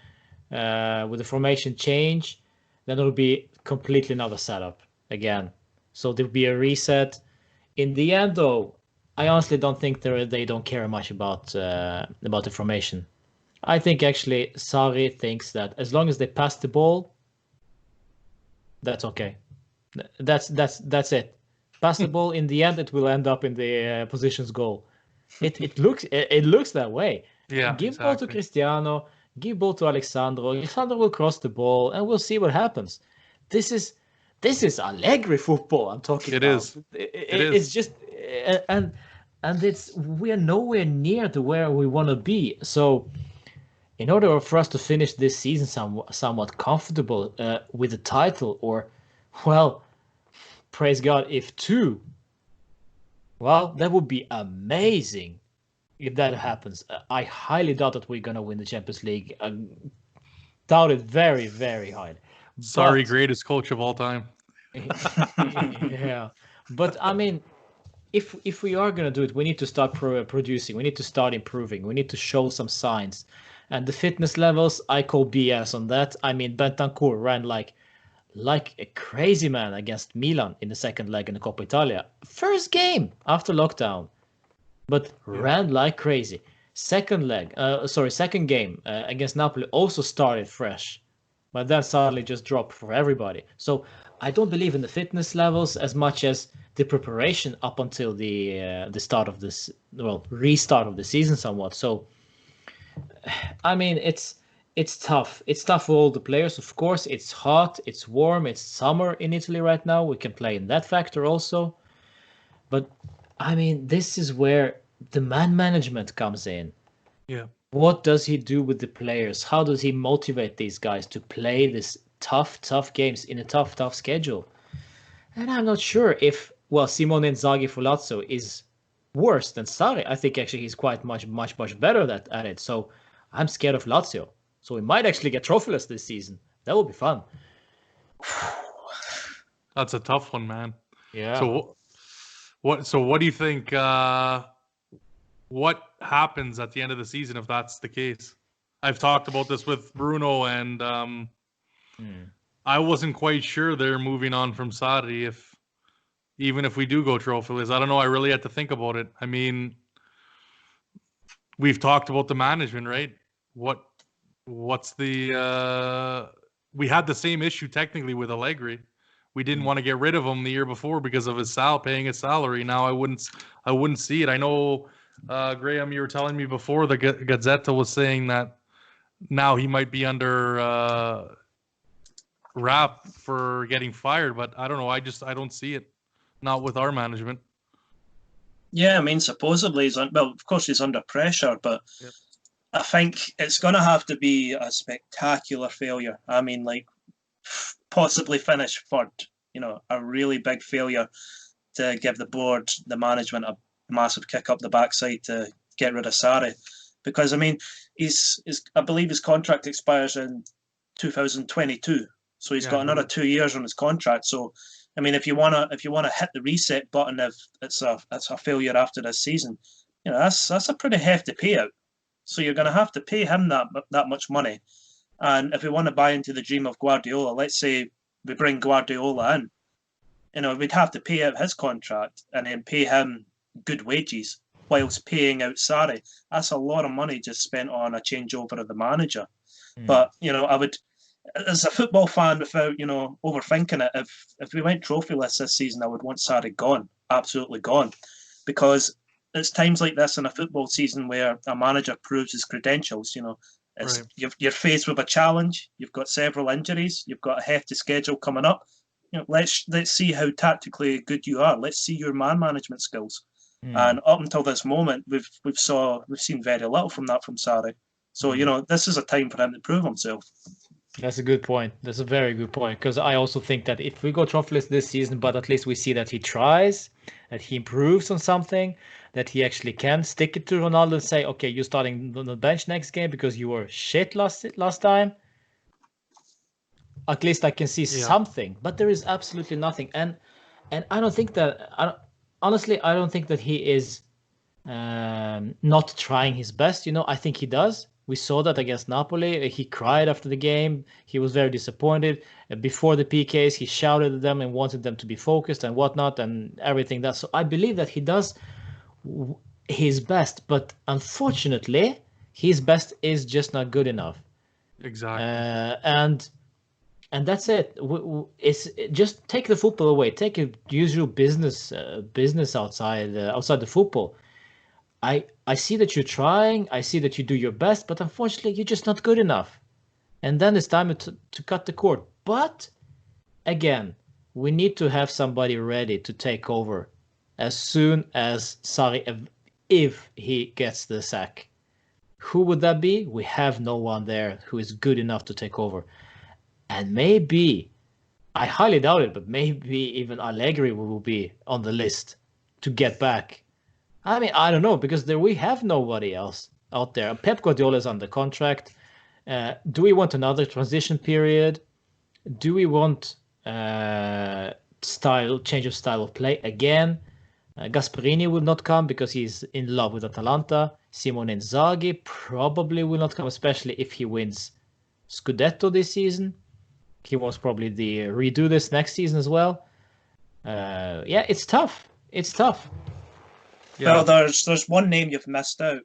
formation change, then it'll be completely another setup again. So there'll be a reset. In the end, though, I honestly don't think they don't care much about the formation. I think actually Sarri thinks that as long as they pass the ball, that's okay. That's it. Pass the ball. In the end, it will end up in the positions goal. It looks that way. Yeah, Give ball to exactly. Cristiano. Give ball to Alexandro. Alexandro will cross the ball, and we'll see what happens. This is Allegri football I'm talking It about. is. It's just and we are nowhere near to where we want to be. So, in order for us to finish this season somewhat comfortable with the title, or, well, praise God, if two, well, that would be amazing if that happens. I highly doubt that we're gonna win the Champions League. Doubt it very, very highly. Sorry, But greatest coach of all time. yeah, but I mean, if we are gonna do it, we need to start producing. We need to start improving. We need to show some signs. And the fitness levels, I call BS on that. I mean, Bentancur ran like a crazy man against Milan in the second leg in the Coppa Italia. First game after lockdown, but ran like crazy. Second game against Napoli also started fresh, but then suddenly just dropped for everybody. So I don't believe in the fitness levels as much as the preparation up until the start of this, well, restart of the season somewhat. So I mean, it's tough. It's tough for all the players. Of course, it's hot, it's warm, it's summer in Italy right now. We can play in that factor also. But I mean, this is where the man management comes in. Yeah. What does he do with the players? How does he motivate these guys to play this tough games in a tough schedule? And I'm not sure if, well, Simone Inzaghi for Lazio is worse than Sarri. I think actually he's quite much better at it. So I'm scared of Lazio. So we might actually get trophyless this season. That would be fun. That's a tough one, man. Yeah. So what do you think? What happens at the end of the season if that's the case? I've talked about this with Bruno, and I wasn't quite sure they're moving on from Sarri. Even if we do go trophyless, I don't know. I really had to think about it. I mean, we've talked about the management, right? What's the we had the same issue technically with Allegri. We didn't want to get rid of him the year before because of paying his salary. Now I wouldn't see it. I know, Graham, you were telling me before the Gazzetta was saying that now he might be under wrap for getting fired, but I don't know. I don't see it. Not with our management. Yeah, I mean, supposedly of course he's under pressure, but I think it's going to have to be a spectacular failure. I mean, like, possibly finish third, a really big failure to give the board, the management, a massive kick up the backside to get rid of Sarri. Because, I mean, I believe his contract expires in 2022. So he's got another 2 years on his contract. So, I mean, if you wanna hit the reset button if it's a failure after this season, that's a pretty hefty payout. So you're going to have to pay him that much money. And if we want to buy into the dream of Guardiola, let's say we bring Guardiola in, we'd have to pay out his contract and then pay him good wages whilst paying out Sarri. That's a lot of money just spent on a changeover of the manager. But, I would, as a football fan, without, overthinking it, if we went trophyless this season, I would want Sarri gone, absolutely gone. Because it's times like this in a football season where a manager proves his credentials. Right. You're faced with a challenge. You've got several injuries. You've got a hefty schedule coming up. Let's see how tactically good you are. Let's see your man management skills. And up until this moment, we've seen very little from Sarri. So this is a time for him to prove himself. That's a good point. That's a very good point, because I also think that if we go trophyless this season, but at least we see that he tries, that he improves on something, that he actually can stick it to Ronaldo and say, okay, you're starting on the bench next game because you were shit last time. At least I can see something, but there is absolutely nothing. And I don't think that, honestly, I don't think that he is not trying his best. I think he does. We saw that against Napoli. He cried after the game. He was very disappointed. Before the PKs, he shouted at them and wanted them to be focused and whatnot and everything. That so I believe that he does his best, but unfortunately, his best is just not good enough. Exactly. And that's it. It's just take the football away. Take your usual business outside the football. I see that you're trying. I see that you do your best, but unfortunately, you're just not good enough. And then it's time to cut the cord. But again, we need to have somebody ready to take over as soon as Sarri, if he gets the sack. Who would that be? We have no one there who is good enough to take over. And maybe, I highly doubt it, but maybe even Allegri will be on the list to get back. I mean, I don't know, because we have nobody else out there. Pep Guardiola is under contract. Do we want another transition period? Do we want change of style of play again? Gasperini will not come because he's in love with Atalanta. Simone Inzaghi probably will not come, especially if he wins Scudetto this season. He wants probably redo this next season as well. Yeah, it's tough. It's tough. Yeah. Well, there's one name you've missed out,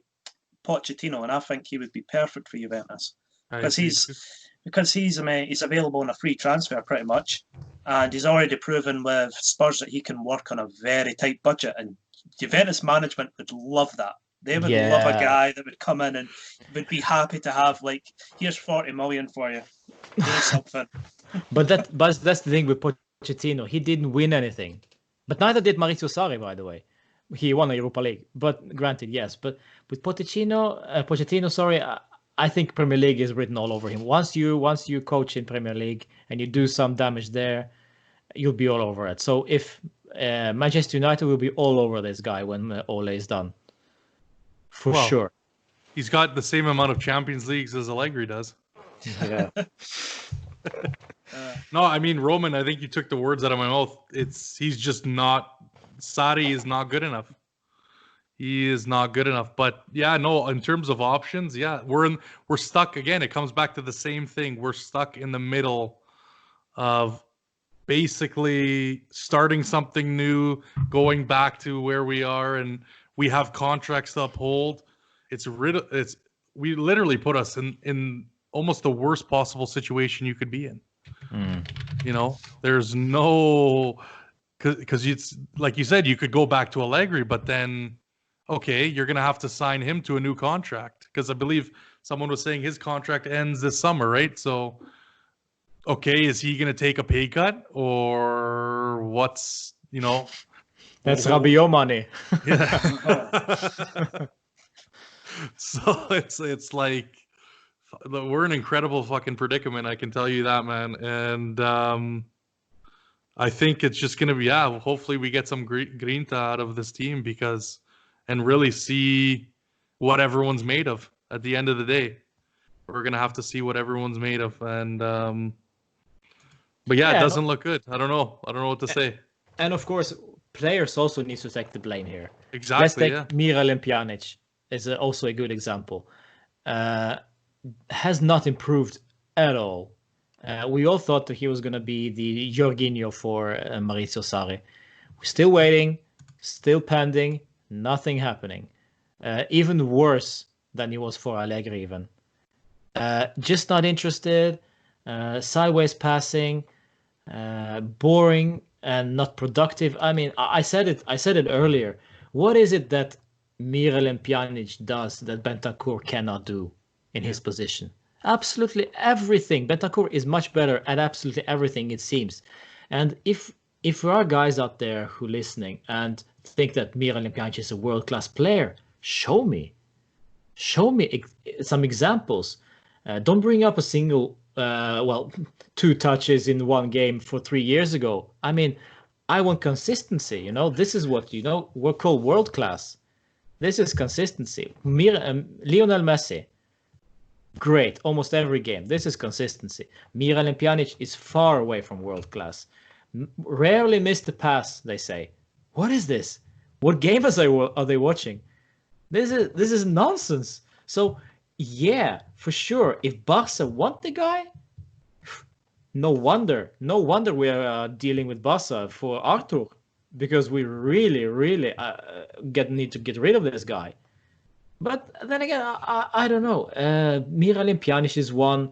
Pochettino, and I think he would be perfect for Juventus because he's available on a free transfer pretty much, and he's already proven with Spurs that he can work on a very tight budget, and Juventus management would love that. They would love a guy that would come in and would be happy to have, like, here's 40 million for you, do something. But that's the thing with Pochettino. He didn't win anything, but neither did Maurizio Sarri, by the way. He won a Europa League, but granted, yes. But with Pochettino, sorry, I think Premier League is written all over him. Once you coach in Premier League and you do some damage there, you'll be all over it. So if Manchester United will be all over this guy when Ole is done, for sure. He's got the same amount of Champions Leagues as Allegri does. Yeah. No, I mean, Roman, I think you took the words out of my mouth. He's just not. Sarri is not good enough. He is not good enough. But yeah, no, in terms of options, yeah, we're stuck again. It comes back to the same thing. We're stuck in the middle of basically starting something new, going back to where we are, and we have contracts to uphold. We literally put us in almost the worst possible situation you could be in. You know, there's no. Because it's like you said, you could go back to Allegri, but then, okay, you're going to have to sign him to a new contract. Because I believe someone was saying his contract ends this summer, right? So, okay, is he going to take a pay cut or what's, That's Rabiot money. Yeah. So it's like we're in an incredible fucking predicament. I can tell you that, man. And I think it's just going to be, hopefully we get some grinta out of this team and really see what everyone's made of at the end of the day. We're going to have to see what everyone's made of. And, but yeah, it doesn't look good. I don't know what to say. And of course, players also need to take the blame here. Exactly. Let's take Miralem Pjanic is also a good example. Has not improved at all. We all thought that he was going to be the Jorginho for Maurizio Sarri. We're still waiting, still pending, nothing happening. Even worse than he was for Allegri even. Just not interested, sideways passing, boring and not productive. I mean, I said it earlier. What is it that Miralem Pjanic does that Bentancur cannot do in his position? Absolutely everything. Bentancur is much better at absolutely everything, it seems. And if there are guys out there who are listening and think that Miralem Pjanic is a world-class player, show me some examples. Don't bring up a single, 2 touches in one game for 3 years ago. I mean, I want consistency. This is what we're called world-class. This is consistency. Lionel Messi. Great, almost every game. This is consistency. Miralem Pjanic is far away from world class. Rarely missed a pass, they say. What is this? What game are they watching? This is nonsense. So Yeah, for sure. If Barca want the guy, no wonder we are dealing with Barca for Arthur, because we really need to get rid of this guy. But then again, I don't know. Miralem Pjanic is one.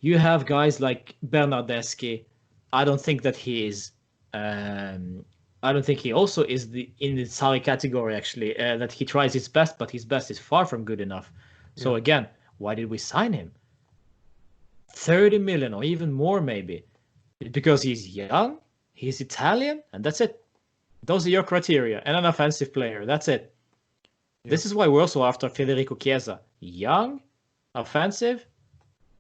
You have guys like Bernardeschi. I don't think that he is. I don't think he also is in the Sarri category, actually. That he tries his best, but his best is far from good enough. So again, why did we sign him? 30 million or even more, maybe. Because he's young, he's Italian, and that's it. Those are your criteria. And an offensive player. That's it. This is why we're also after Federico Chiesa. Young, offensive.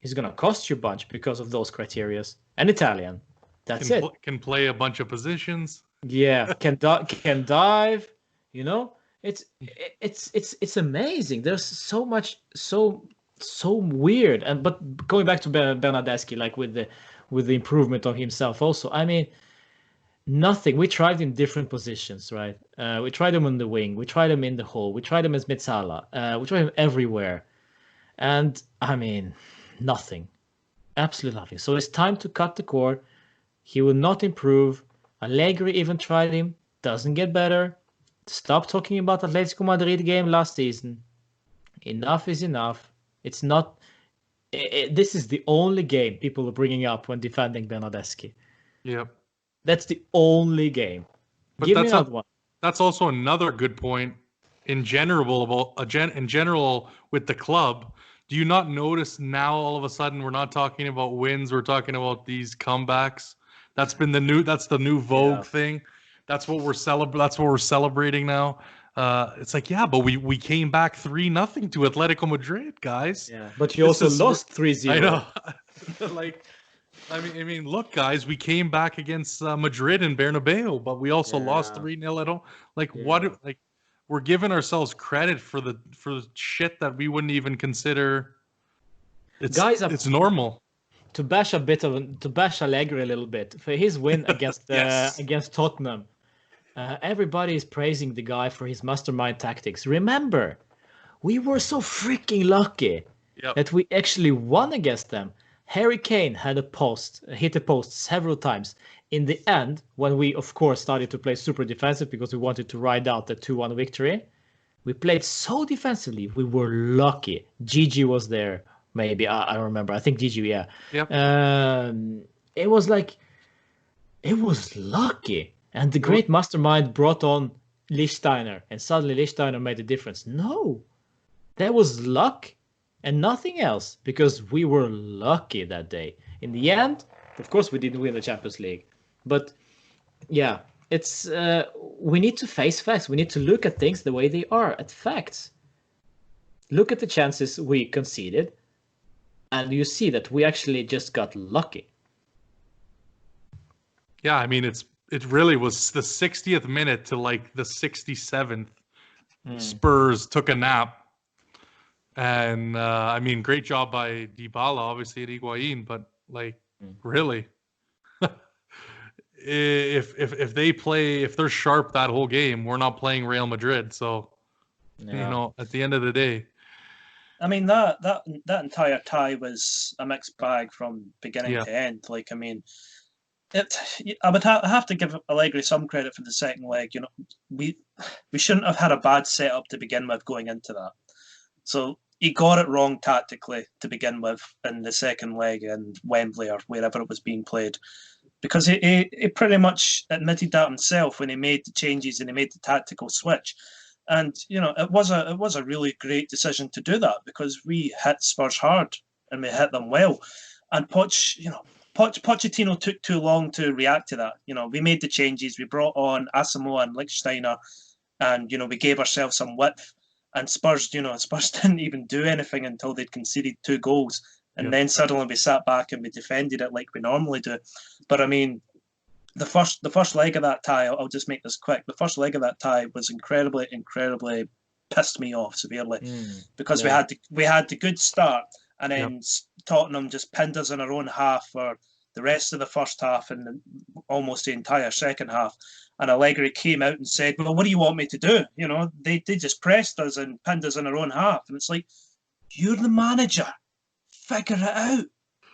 He's going to cost you a bunch because of those criteria. And Italian. That's it. Can play a bunch of positions. Yeah, can dive. You know, it's amazing. There's so much, so weird. And but going back to Bernardeschi, like with the improvement of himself, also. I mean, nothing. We tried in different positions, right? We tried him on the wing. We tried him in the hole. We tried him as Mezzala. We tried him everywhere. And, I mean, nothing. Absolutely nothing. So it's time to cut the cord. He will not improve. Allegri even tried him. Doesn't get better. Stop talking about Atletico Madrid game last season. Enough is enough. It's not... this is the only game people are bringing up when defending Bernardeschi. Yep. That's the only game. But Give me another one. That's also another good point in general with the club. Do you not notice now all of a sudden we're not talking about wins, we're talking about these comebacks? That's the new vogue thing. That's what we're celebrating now. It's like, yeah, but we came back 3-0 to Atletico Madrid, guys. Yeah, but you also lost 3-0. I know. Like, I mean, look, guys, we came back against Madrid and Bernabeu, but we also lost 3-0 at home. Like, what? Like, we're giving ourselves credit for the shit that we wouldn't even consider. It's normal. To bash Allegri a little bit for his win against against Tottenham. Everybody is praising the guy for his mastermind tactics. Remember, we were so freaking lucky that we actually won against them. Harry Kane hit a post several times. In the end, when we, of course, started to play super defensive because we wanted to ride out the 2-1 victory, we played so defensively. We were lucky. Gigi was there, maybe. I remember. I think Gigi, yeah. Yep. It was lucky. And the great mastermind brought on Lichtsteiner, and suddenly Lichtsteiner made a difference. No, that was luck and nothing else, because we were lucky that day. In the end, of course, we didn't win the Champions League. But, yeah, it's we need to face facts. We need to look at things the way they are, at facts. Look at the chances we conceded, and you see that we actually just got lucky. Yeah, I mean, it really was the 60th minute to like the 67th. Spurs took a nap. And, I mean, great job by Dybala, obviously, at Higuain. But, like, really, if they're sharp that whole game, we're not playing Real Madrid. So, you know, at the end of the day. I mean, that entire tie was a mixed bag from beginning to end. Like, I mean... I would have to give Allegri some credit for the second leg. You know, we shouldn't have had a bad setup to begin with going into that. So he got it wrong tactically to begin with in the second leg in Wembley or wherever it was being played, because he pretty much admitted that himself when he made the changes and he made the tactical switch. And you know, it was a really great decision to do that, because we hit Spurs hard and we hit them well. And Pochettino took too long to react to that. You know, we made the changes. We brought on Asamoah and Lichtsteiner, and you know, we gave ourselves some width. And Spurs didn't even do anything until they'd conceded 2 goals, and then suddenly we sat back and we defended it like we normally do. But I mean, the first leg of that tie, I'll just make this quick. The first leg of that tie was incredibly pissed me off severely, because we had the good start. And then Tottenham just pinned us in our own half for the rest of the first half and almost the entire second half. And Allegri came out and said, well, what do you want me to do? You know, they just pressed us and pinned us in our own half. And it's like, You're the manager. Figure it out.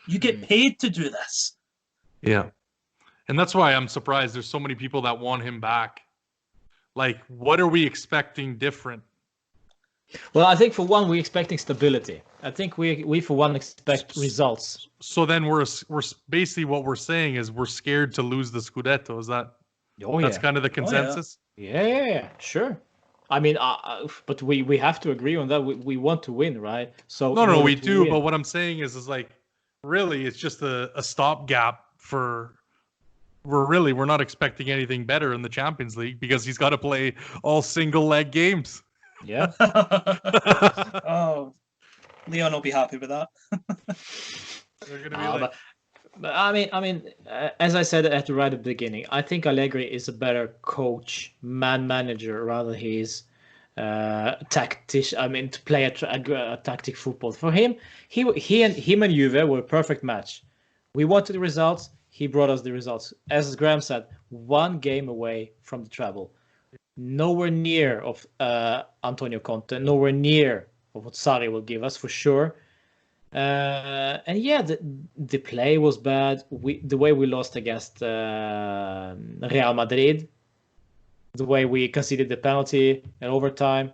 You get paid to do this. Yeah. And that's why I'm surprised there's so many people that want him back. Like, what are we expecting different? Well, I think for one, we're expecting stability. I think we for one expect results. So then we're basically what we're saying is we're scared to lose the Scudetto. Is that that's kind of the consensus? Yeah, sure. I mean, but we have to agree on that. We want to win, right? So No, we do. But what I'm saying is like, really, it's just a stopgap for. We're not expecting anything better in the Champions League because he's got to play all single leg games. Yeah. Oh, Leon will be happy with that. They're gonna be like, but I mean, as I said at the right at the beginning, I think Allegri is a better coach, manager, rather he's tactician. I mean, to play a tactic football. For him, he and Juve were a perfect match. We wanted the results. He brought us the results. As Graeme said, one game away from the treble. Nowhere near of Antonio Conte. Nowhere near of what Sarri will give us for sure. And yeah, the play was bad. The way we lost against Real Madrid, the way we conceded the penalty in overtime,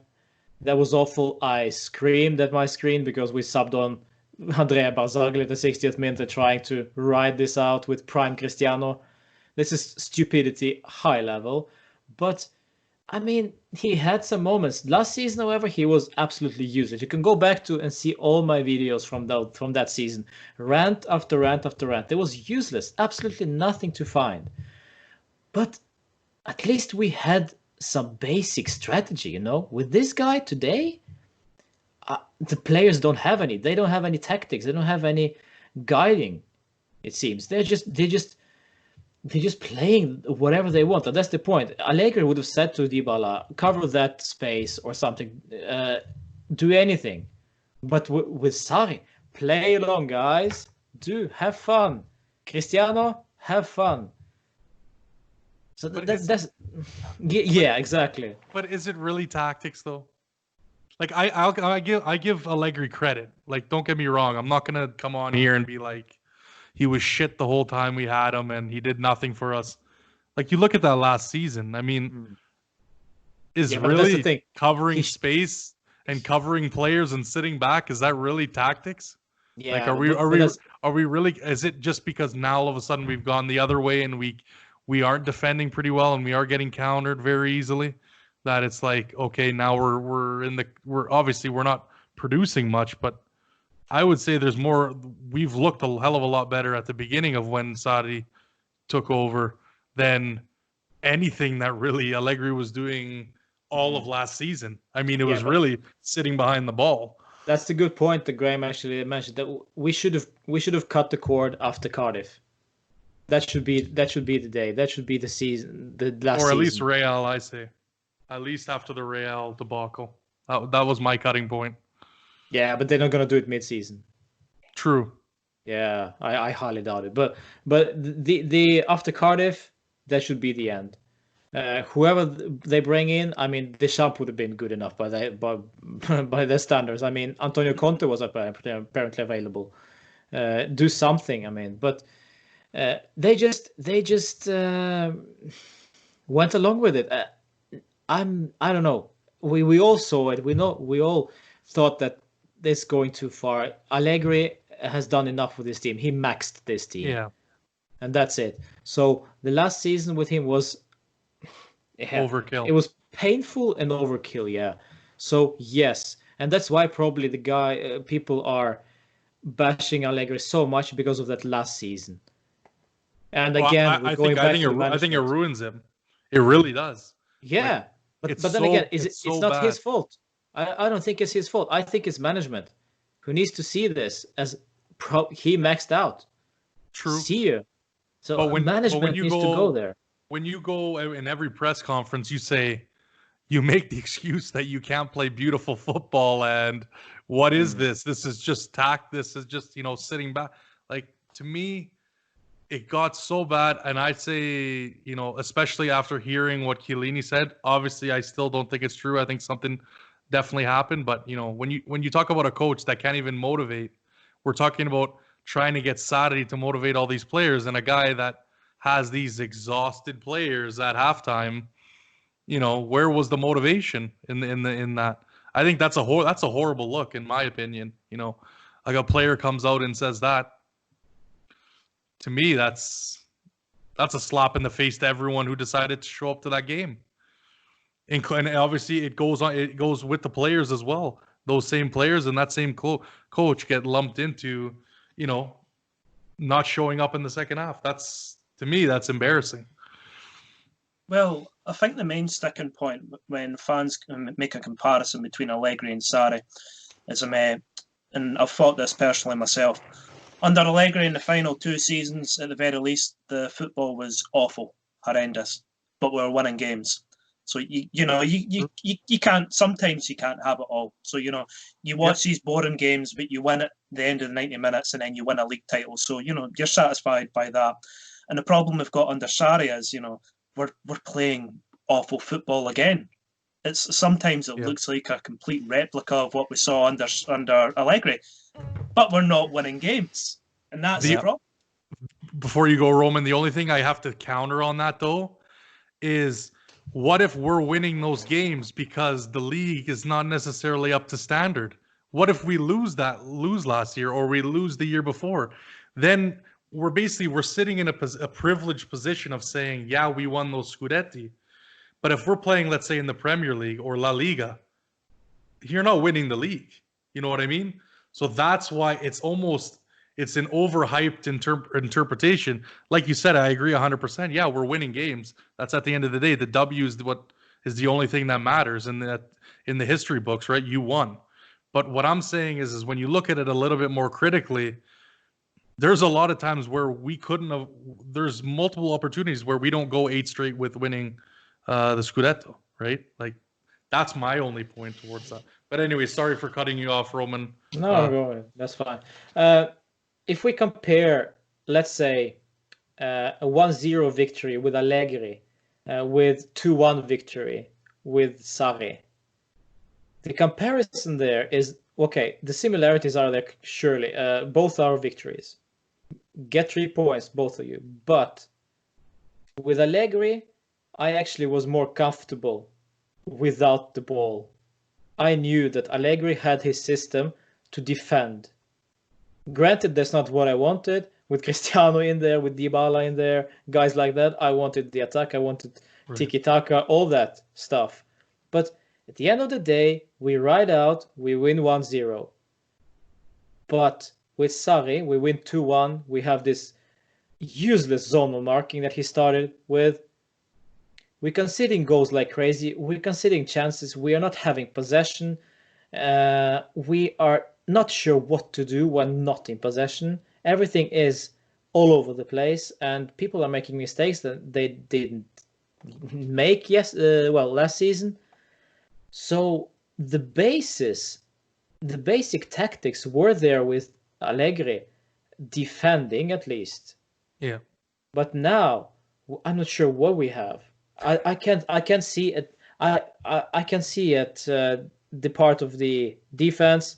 that was awful. I screamed at my screen because we subbed on Andrea Barzagli at the 60th minute trying to ride this out with prime Cristiano. This is stupidity, high level. But I mean, he had some moments. Last season, however, he was absolutely useless. You can go back to and see all my videos from that season. Rant after rant after rant. It was useless. Absolutely nothing to find. But at least we had some basic strategy, you know? With this guy today, the players don't have any. They don't have any tactics. They don't have any guiding, it seems. They're just playing whatever they want. And that's the point. Allegri would have said to Dybala, cover that space or something, do anything. But with Sarri, play along, guys. Have fun. Cristiano, have fun. So that's yeah, exactly. But is it really tactics though? Like I give Allegri credit. Like, don't get me wrong. I'm not gonna come on here and be like, he was shit the whole time we had him and he did nothing for us. Like, you look at that last season. I mean, is really covering space and covering players and sitting back, is that really tactics? Yeah. Like, are we really? Is it just because now all of a sudden we've gone the other way and we aren't defending pretty well and we are getting countered very easily, that it's like, okay, now we're obviously we're not producing much, but I would say there's more. We've looked a hell of a lot better at the beginning of when Sarri took over than anything that really Allegri was doing all of last season. I mean, it was really sitting behind the ball. That's the good point that Graeme actually mentioned, that we should have cut the cord after Cardiff. That should be the day. That should be the season, the last season. Or at least Real, I say. At least after the Real debacle. That was my cutting point. Yeah, but they're not going to do it mid-season. True. Yeah, I highly doubt it. But the after Cardiff, that should be the end. Whoever they bring in, I mean, Deschamps would have been good enough by their standards. I mean, Antonio Conte was apparently available. Do something, I mean, but they just went along with it. I don't know. We all saw it. We all thought that this going too far. Allegri has done enough with this team. He maxed this team. Yeah. And that's it. So the last season with him was overkill. It was painful and overkill, yeah. So yes, and that's why probably people are bashing Allegri so much because of that last season. And again, I think it ruins him. It really does. Yeah, but then again, it's not his fault. I don't think it's his fault. I think it's management who needs to see this as he maxed out. True. See you. So management needs to go there. When you go in every press conference, you make the excuse that you can't play beautiful football, and what is this? This is just tact. This is just, sitting back. Like, to me, it got so bad, and I'd say, especially after hearing what Chiellini said, obviously I still don't think it's true. I think something definitely happen. But when you talk about a coach that can't even motivate, we're talking about trying to get Sarri to motivate all these players, and a guy that has these exhausted players at halftime. Where was the motivation in that? I think that's a horrible look, in my opinion. Like a player comes out and says that. To me, that's a slap in the face to everyone who decided to show up to that game. And obviously, it goes with the players as well. Those same players and that same coach get lumped into, not showing up in the second half. To me, that's embarrassing. Well, I think the main sticking point when fans make a comparison between Allegri and Sarri is, and I've thought this personally myself, under Allegri in the final 2 seasons, at the very least, the football was awful, horrendous, but we were winning games. So you can't. Sometimes you can't have it all. So you watch these boring games, but you win at the end of the 90 minutes, and then you win a league title. So you're satisfied by that. And the problem we've got under Sarri is we're playing awful football again. Sometimes it looks like a complete replica of what we saw under Allegri, but we're not winning games, and that's the problem. Before you go, Roman, the only thing I have to counter on that though is, what if we're winning those games because the league is not necessarily up to standard? What if we lose last year, or we lose the year before? Then we're sitting in a privileged position of saying, yeah, we won those Scudetti. But if we're playing, let's say, in the Premier League or La Liga, you're not winning the league. You know what I mean? So that's why it's an overhyped interpretation. Like you said, I agree 100%. Yeah, we're winning games. That's at the end of the day. The W is what is the only thing that matters in the history books, right? You won. But what I'm saying is when you look at it a little bit more critically, there's a lot of times where there's multiple opportunities where we don't go 8 straight with winning the Scudetto, right? Like, that's my only point towards that. But anyway, sorry for cutting you off, Roman. No, go ahead. That's fine. If we compare, let's say, a 1-0 victory with Allegri, with 2-1 victory with Sarri, the comparison there is, okay, the similarities are there, surely. Both are victories. Get 3 points, both of you. But with Allegri, I actually was more comfortable without the ball. I knew that Allegri had his system to defend. Granted, that's not what I wanted. With Cristiano in there, with Dybala in there, guys like that, I wanted the attack, I wanted tiki-taka, all that stuff. But at the end of the day, we ride out, we win 1-0. But with Sarri, we win 2-1. We have this useless zonal marking that he started with. We're conceding goals like crazy. We're conceding chances. We are not having possession. We are not sure what to do when not in possession. Everything is all over the place, and people are making mistakes that they didn't make last season. So the basic tactics were there with Allegri, defending at least. Yeah. But now I'm not sure what we have. I can't see it. I can see it. The part of the defense.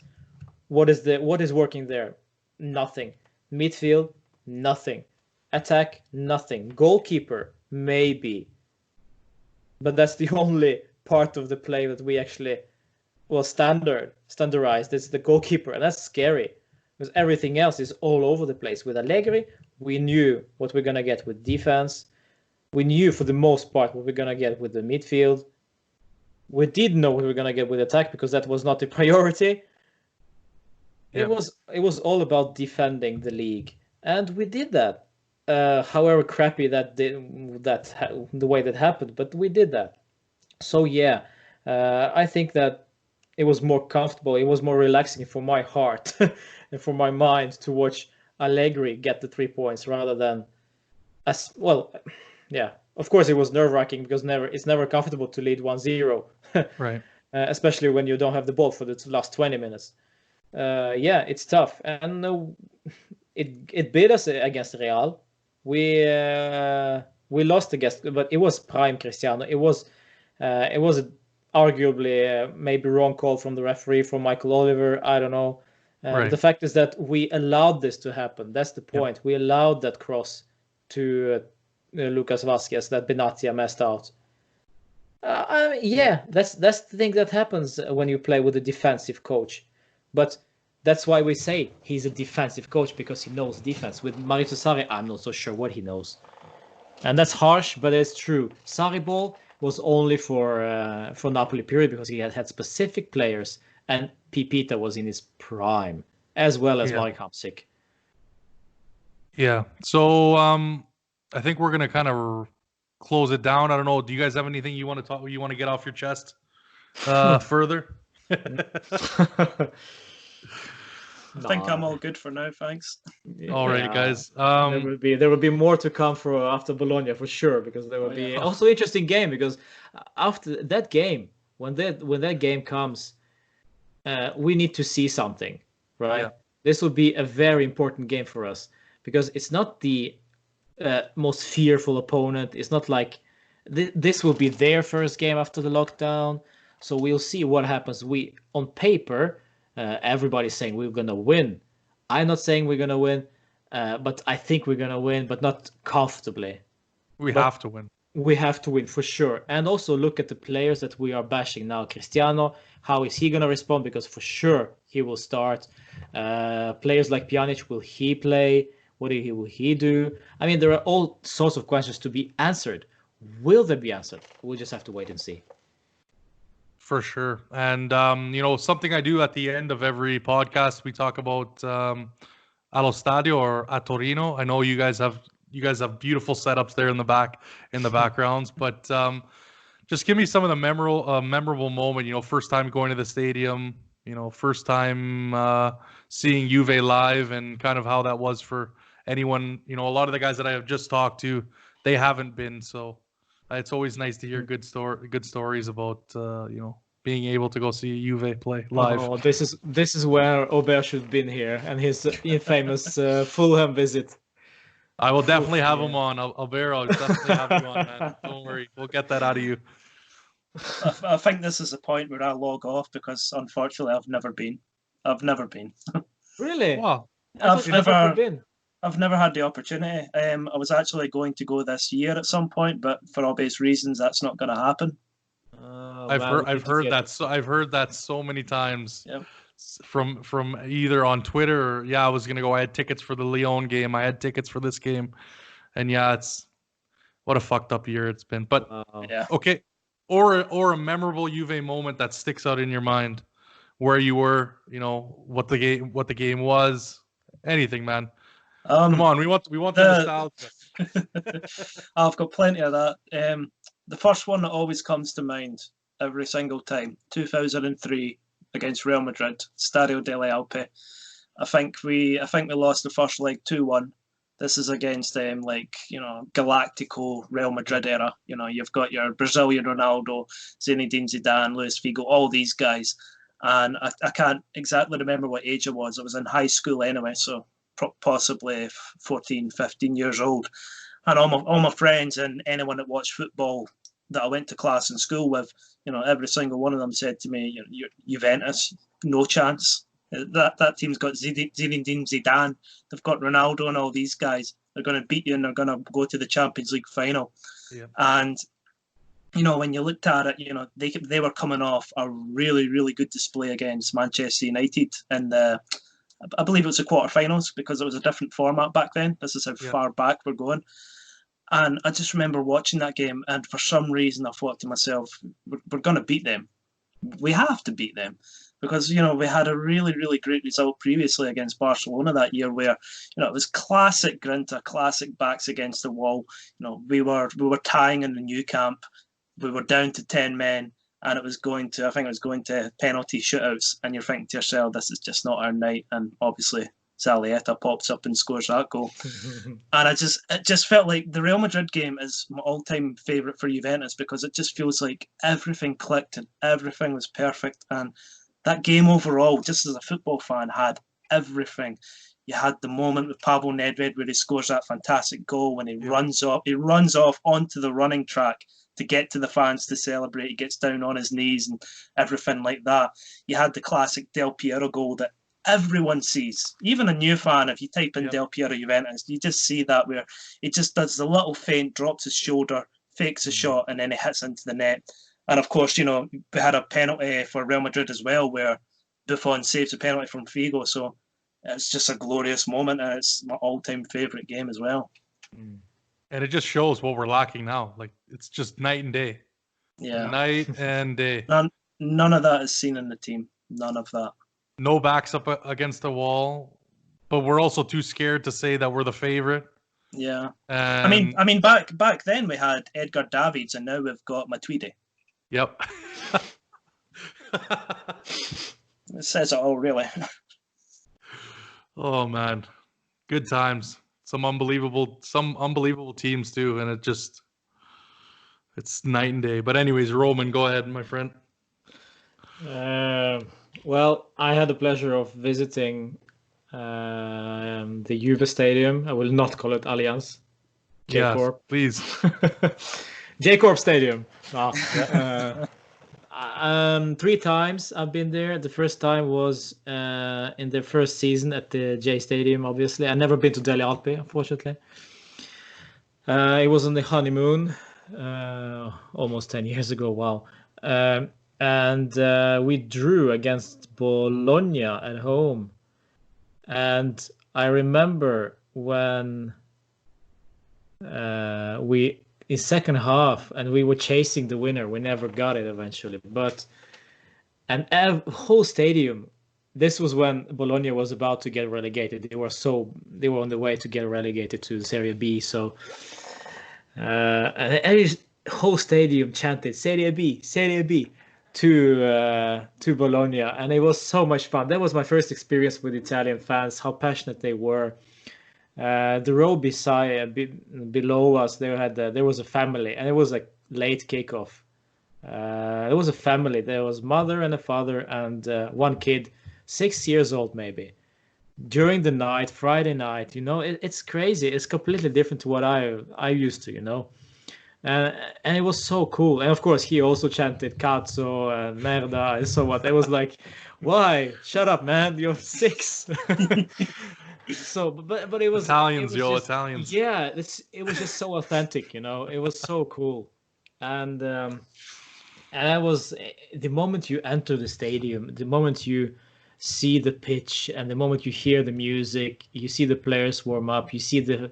What is working there? Nothing. Midfield, nothing. Attack, nothing. Goalkeeper, maybe. But that's the only part of the play that we actually, standardized. It's the goalkeeper, and that's scary because everything else is all over the place. With Allegri, we knew what we're gonna get with defense. We knew for the most part what we're gonna get with the midfield. We didn't know what we were gonna get with attack because that was not the priority. Yeah. It was all about defending the league, and we did that. However crappy the way that happened, but we did that. So yeah, I think that it was more comfortable. It was more relaxing for my heart and for my mind to watch Allegri get the 3 points rather than as well. Yeah, of course it was nerve-wracking because it's never comfortable to lead 1-0, right? Especially when you don't have the ball for the last 20 minutes. Yeah, it's tough, and it beat us against Real. We lost against, but it was prime Cristiano. It was arguably maybe wrong call from the referee, from Michael Oliver. I don't know. Right. The fact is that we allowed this to happen. That's the Yeah. point. We allowed that cross to Lucas Vasquez that Benatia messed out. That's the thing that happens when you play with a defensive coach. But that's why we say he's a defensive coach, because he knows defense. With Maurizio Sarri, I'm not so sure what he knows. And that's harsh, but it's true. Sarri ball was only for Napoli period, because he had specific players, and Pipita was in his prime, as well as Marek Hamsik. Yeah. So I think we're gonna kind of close it down. I don't know. Do you guys have anything you want to talk? You want to get off your chest further? I think I'm all good for now, thanks. Alrighty, guys. There will be more to come for after Bologna for sure, because there will be also interesting game, because after that game, when that game comes, we need to see something, right? Yeah. This will be a very important game for us, because it's not the most fearful opponent. It's not like this will be their first game after the lockdown, so we'll see what happens. We on paper. Everybody's saying we're going to win. I'm not saying we're going to win, but I think we're going to win, but not comfortably. We have to win. We have to win for sure. And also look at the players that we are bashing now. Cristiano, how is he going to respond? Because for sure he will start. Players like Pjanic, will he play? What will he do? I mean, there are all sorts of questions to be answered. Will they be answered? We'll just have to wait and see. For sure. And, something I do at the end of every podcast, we talk about allo stadio or a Torino. I know you guys have beautiful setups there in the backgrounds, but just give me some of the memorable moment, first time going to the stadium, first time seeing Juve live, and kind of how that was for anyone. A lot of the guys that I have just talked to, they haven't been, so it's always nice to hear good stories about being able to go see Juve play live. Oh, this is where Aubert should have been here, and his infamous Fulham visit. I will definitely have him on. I'll definitely have you on, man. Don't worry, we'll get that out of you. I think this is the point where I log off, because unfortunately I've never been. Really? Wow. I've never had the opportunity. I was actually going to go this year at some point, but for obvious reasons, that's not going to happen. I've heard that so many times. Yep. From either on Twitter or I was gonna go. I had tickets for the Lyon game. I had tickets for this game, and it's what a fucked up year it's been. But okay, or a memorable Juve moment that sticks out in your mind, where you were, what the game was, anything, man. Come on, we want the nostalgia. I've got plenty of that. The first one that always comes to mind every single time, 2003 against Real Madrid, Stadio delle Alpi. I think we lost the first leg 2-1. This is against Galactico Real Madrid era. You've got your Brazilian Ronaldo, Zinedine Zidane, Luis Figo, all these guys. And I can't exactly remember what age I was. I was in high school anyway, so possibly 14, 15 years old. And all my friends and anyone that watched football that I went to class in school with, every single one of them said to me, Juventus, no chance. That team's got Zinedine Zidane. They've got Ronaldo and all these guys. They're going to beat you and they're going to go to the Champions League final. Yeah. And, when you looked at it, they were coming off a really, really good display against Manchester United in I believe it was the quarterfinals, because it was a different format back then. This is how far back we're going. And I just remember watching that game, and for some reason I thought to myself, we're going to beat them. We have to beat them, because, we had a really, really great result previously against Barcelona that year, where, it was classic Grinta, classic backs against the wall. We were tying in the new camp. We were down to 10 men, and I think it was going to penalty shootouts, and you're thinking to yourself, this is just not our night. And obviously Salieta pops up and scores that goal. And it just felt like the Real Madrid game is my all-time favourite for Juventus, because it just feels like everything clicked and everything was perfect. And that game overall, just as a football fan, had everything. You had the moment with Pablo Nedved where he scores that fantastic goal when he runs off onto the running track to get to the fans to celebrate. He gets down on his knees and everything like that. You had the classic Del Piero goal that everyone sees, even a new fan. If you type in Del Piero Juventus, you just see that where he just does the little feint, drops his shoulder, fakes a shot, and then he hits into the net. And of course, we had a penalty for Real Madrid as well, where Buffon saves a penalty from Figo. So it's just a glorious moment, and it's my all-time favourite game as well. And it just shows what we're lacking now. Like, it's just night and day. Yeah. Night and day. None of that is seen in the team. None of that. No backs up against the wall, but we're also too scared to say that we're the favorite. Yeah. I mean, back then we had Edgar Davids, and now we've got Matuidi. Yep. It says it all, really. Oh man, good times. Some unbelievable teams too, and it's night and day. But anyways, Roman, go ahead, my friend. Well, I had the pleasure of visiting the Juve Stadium. I will not call it Allianz. Yes, please. J-Corp Stadium. 3 times I've been there. The first time was in the first season at the JStadium, obviously. I've never been to Delle Alpi, unfortunately. It was on the honeymoon almost 10 years ago. Wow. And we drew against Bologna at home. And I remember when we in second half and we were chasing the winner. We never got it eventually. But whole stadium, this was when Bologna was about to get relegated. They were on the way to get relegated to Serie B. So and every whole stadium chanted Serie B, Serie B to Bologna, and it was so much fun. That was my first experience with Italian fans, how passionate they were. The row below us, there was a family, and it was a late kickoff. There was a family. There was mother and a father and one kid, 6 years old maybe. During the night, Friday night, it's crazy. It's completely different to what I used to, and it was so cool. And of course, he also chanted "Cazzo" and "Merda" and so what. It was like, why? Shut up, man! You're 6. So, but it was Italians, Italians. Italians. Yeah, it was just so authentic, It was so cool, and I was the moment you enter the stadium, the moment you see the pitch, and the moment you hear the music, you see the players warm up, you see the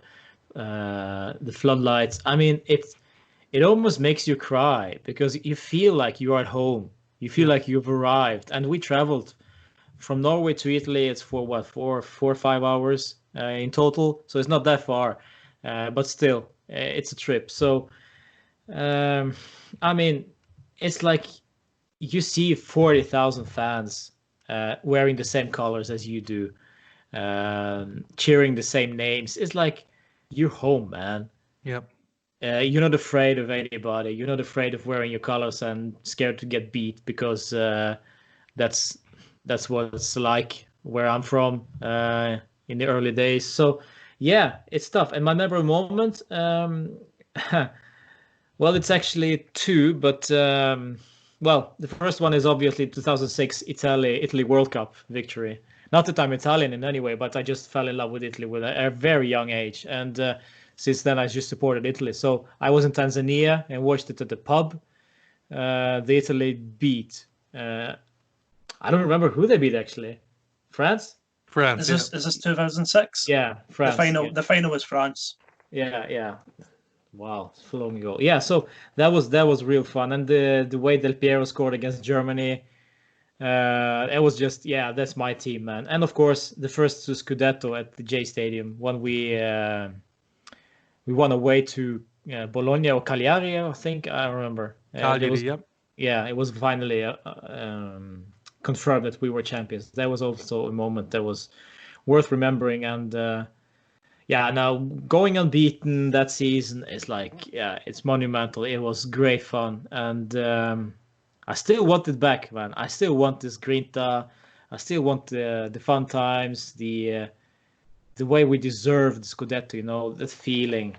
floodlights. I mean, it almost makes you cry because you feel like you are at home. You feel like you've arrived. And we traveled from Norway to Italy. It's for what, 4 or 5 hours in total. So it's not that far, but still, it's a trip. So, I mean, it's like you see 40,000 fans wearing the same colors as you do, cheering the same names. It's like you're home, man. Yep. You're not afraid of anybody. You're not afraid of wearing your colors and scared to get beat because that's what it's like where I'm from in the early days. So yeah, it's tough. And my memorable moment, well, it's actually 2, but well, the first one is obviously 2006 Italy World Cup victory. Not that I'm Italian in any way, but I just fell in love with Italy with a very young age. And since then, I just supported Italy. So I was in Tanzania and watched it at the pub. The Italy beat. I don't remember who they beat, actually. France? France. Is this 2006? Yeah, France. The final was France. Yeah. Wow, it's so long ago. Yeah, so that was real fun. And the way Del Piero scored against Germany, it was just, yeah, that's my team, man. And of course, the first Scudetto at the JStadium when we won away to Bologna or Cagliari, I think. I remember. Cagliari, yep. Yeah, it was finally confirmed that we were champions. That was also a moment that was worth remembering. And yeah, now going unbeaten that season is like, yeah, it's monumental. It was great fun. And I still want it back, man. I still want this grinta. I still want the fun times, the way we deserved the Scudetto, that feeling.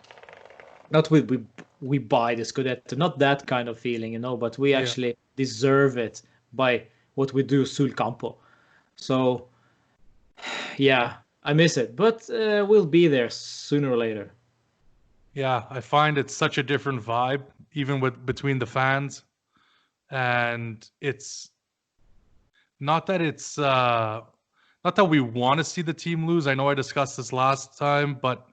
Not with we buy the Scudetto. Not that kind of feeling, you know, but we actually deserve it by what we do sul campo. So, yeah, I miss it, but we'll be there sooner or later. Yeah, I find it's such a different vibe, even between the fans, and it's not that not that we want to see the team lose. I know I discussed this last time, but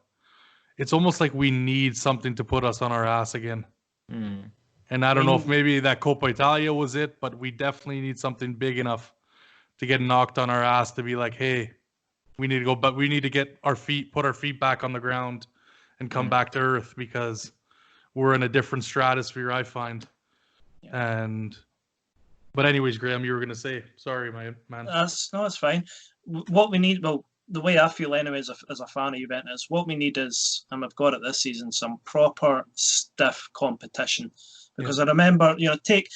it's almost like we need something to put us on our ass again. And I don't know if maybe that Coppa Italia was it, but we definitely need something big enough to get knocked on our ass to be like, hey, we need to go, but we need to get put our feet back on the ground and come back to earth, because we're in a different stratosphere, I find. But anyways, Graham, you were going to say, sorry, my man. That's fine. What we need, well, the way I feel anyway as a fan of Juventus, what we need is, and we've got it this season, some proper stiff competition. Because I remember, take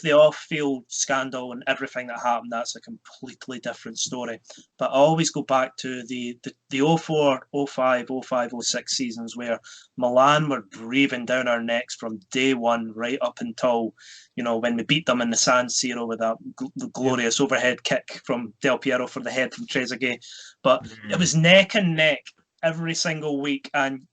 the off-field scandal and everything that happened, that's a completely different story. But I always go back to the 04, 05, 05, 06 seasons where Milan were breathing down our necks from day one right up until, when we beat them in the San Siro with the glorious overhead kick from Del Piero for the head from Trezeguet. But it was neck and neck every single week. And,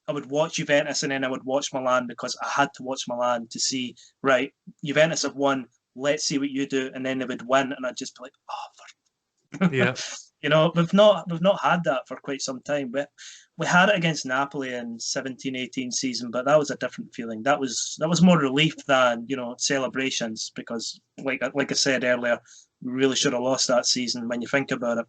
I would watch Juventus and then I would watch Milan, because I had to watch Milan to see, right, Juventus have won, let's see what you do. And then they would win and I'd just be like, oh, yeah. We've not had that for quite some time. We had it against Napoli in 17-18 season, but that was a different feeling. That was more relief than, celebrations, because like I said earlier, we really should have lost that season when you think about it.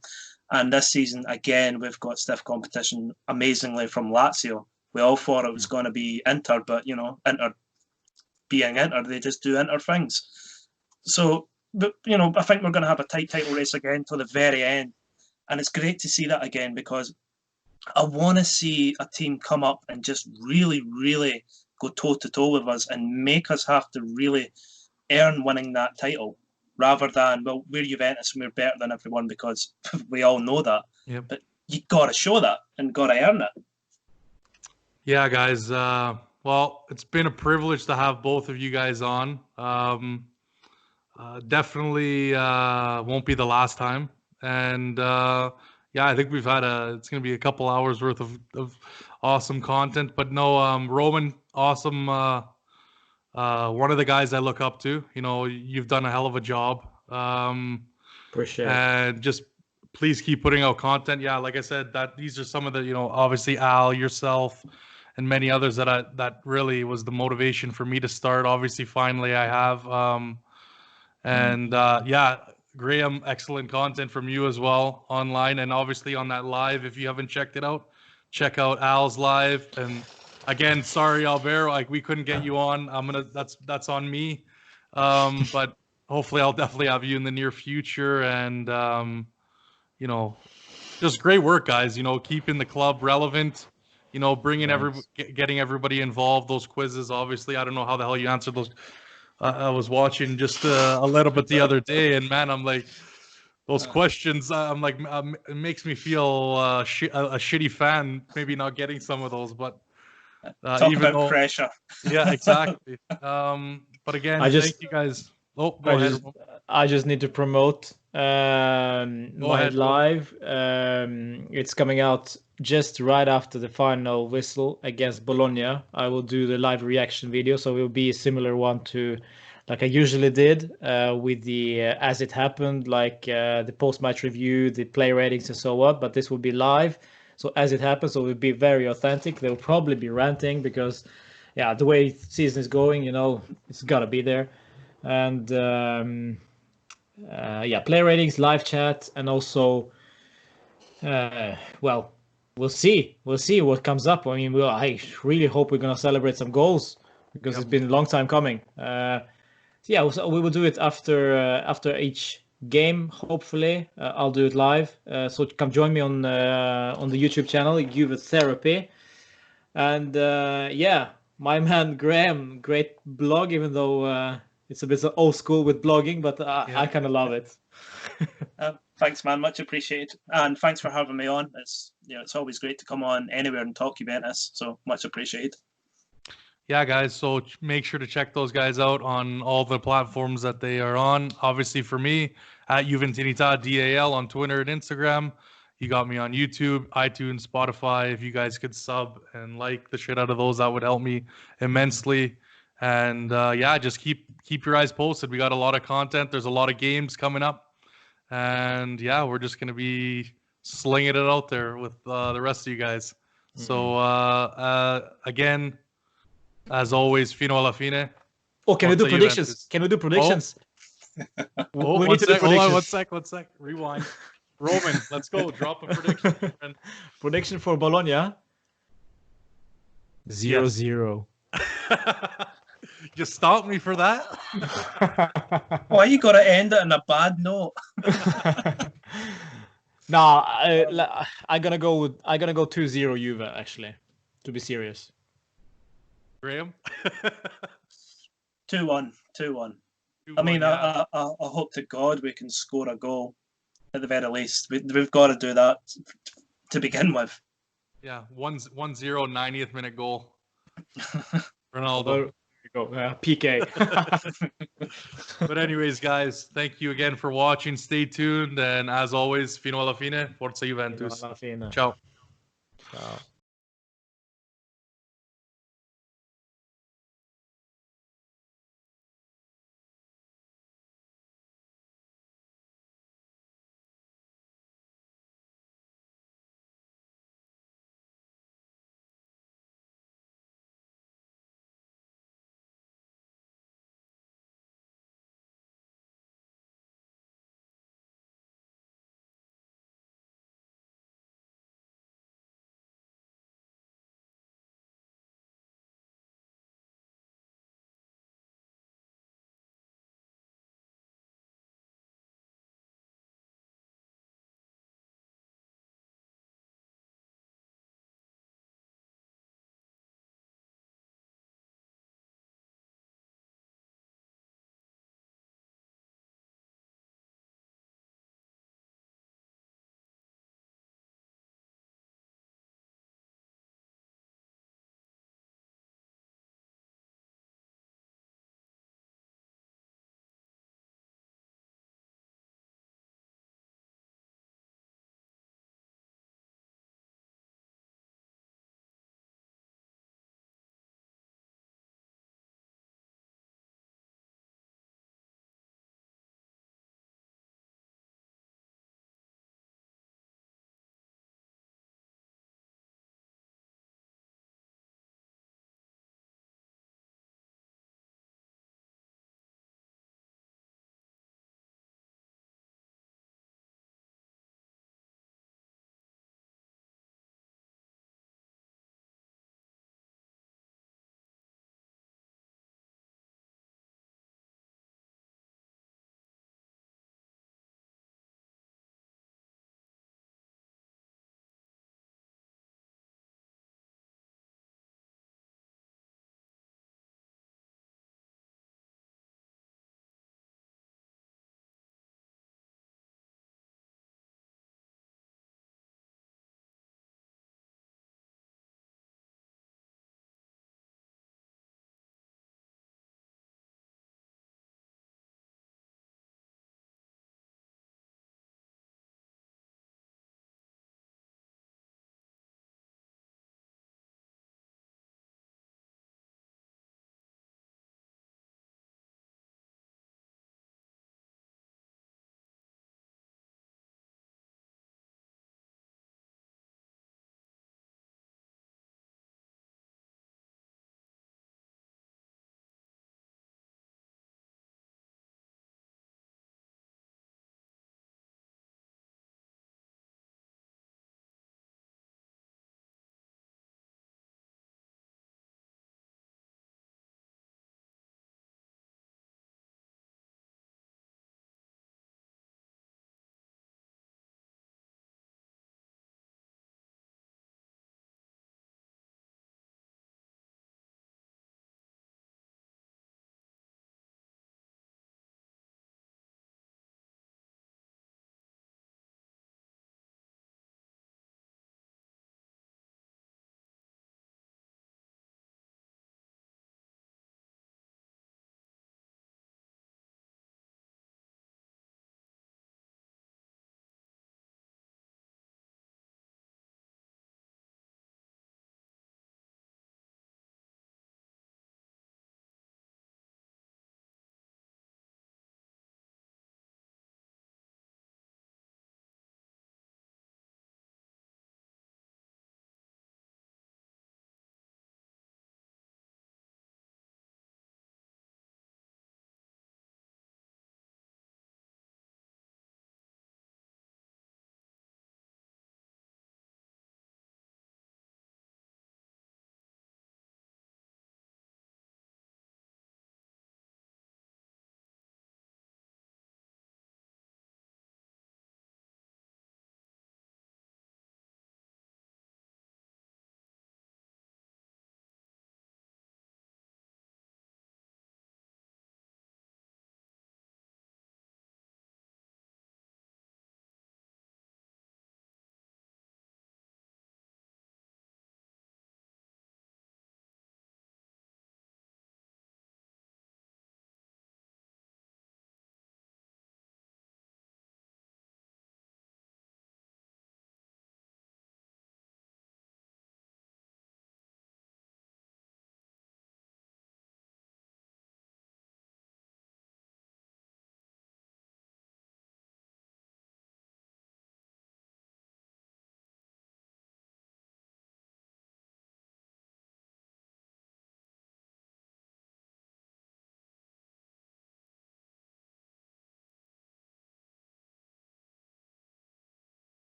And this season, again, we've got stiff competition, amazingly, from Lazio. We all thought it was going to be Inter, but, Inter being Inter, they just do Inter things. So, but, I think we're going to have a tight title race again till the very end. And it's great to see that again, because I want to see a team come up and just really, really go toe-to-toe with us and make us have to really earn winning that title, rather than, well, we're Juventus and we're better than everyone, because we all know that. Yep. But you got to show that and got to earn it. Yeah, guys. Well, it's been a privilege to have both of you guys on. Definitely won't be the last time. And I think we've had it's going to be a couple hours worth of awesome content. But no, Roman, awesome. One of the guys I look up to. You've done a hell of a job. Appreciate it. And just please keep putting out content. Yeah, like I said, these are some of the, obviously Al, yourself, and many others that really was the motivation for me to start. Obviously, finally I have. Graham, excellent content from you as well online, and obviously on that live. If you haven't checked it out, check out Al's live. And again, sorry, Albert, we couldn't get you on. That's on me. But hopefully I'll definitely have you in the near future. And just great work, guys. Keeping the club relevant. Bringing getting everybody involved. Those quizzes, obviously, I don't know how the hell you answered those. I was watching just a little bit the other day, and man, I'm like, those questions. I'm like, it makes me feel a shitty fan, maybe not getting some of those, but Talk about pressure. Yeah, exactly. But again, thank you guys. Oh, go ahead. I just need to promote my live. It's coming out just right after the final whistle against Bologna. I will do the live reaction video, so it will be a similar one to like I usually did with the as it happened, like the post-match review, the play ratings and so on. But this will be live, so as it happens, so it will be very authentic. There will probably be ranting because, yeah, the way the season is going, it's gotta be there. And play ratings, live chat, and also, we'll see what comes up. I mean, I really hope we're gonna celebrate some goals because it's been a long time coming. So we will do it after each game. Hopefully, I'll do it live. So come join me on the YouTube channel, Juve Therapy, and my man Graeme, great blog, even though. It's a bit old school with blogging, but I kind of love it. Thanks, man. Much appreciated. And thanks for having me on. It's always great to come on anywhere and talk Juventus. So much appreciated. yeah, guys. So make sure to check those guys out on all the platforms that they are on. Obviously, for me, at Juventinita DAL on Twitter and Instagram. You got me on YouTube, iTunes, Spotify. If you guys could sub and like the shit out of those, that would help me immensely. And yeah, just keep your eyes posted. We got a lot of content. There's a lot of games coming up, and yeah, we're just gonna be slinging it out there with the rest of you guys. So again, as always, fino alla fine. Oh, can we do Forza predictions? Juventus. Can we do predictions? Oh, We one need to do sec. Hold on, predictions. one sec. Rewind. Roman, let's go. Drop a prediction. my friend. Prediction for Bologna? 0-0. You stopped me for that? Why you got to end it on a bad note? No, I'm gonna go 2-0 Juve, actually, to be serious. Graham? 2-1. I mean, I hope to God we can score a goal at the very least. We've got to do that to begin with. Yeah, 1-0, 90th minute goal. Ronaldo. There you go. PK. But anyways, guys, thank you again for watching. Stay tuned. And as always, fino alla fine, forza Juventus. Alla fine. Ciao. Ciao.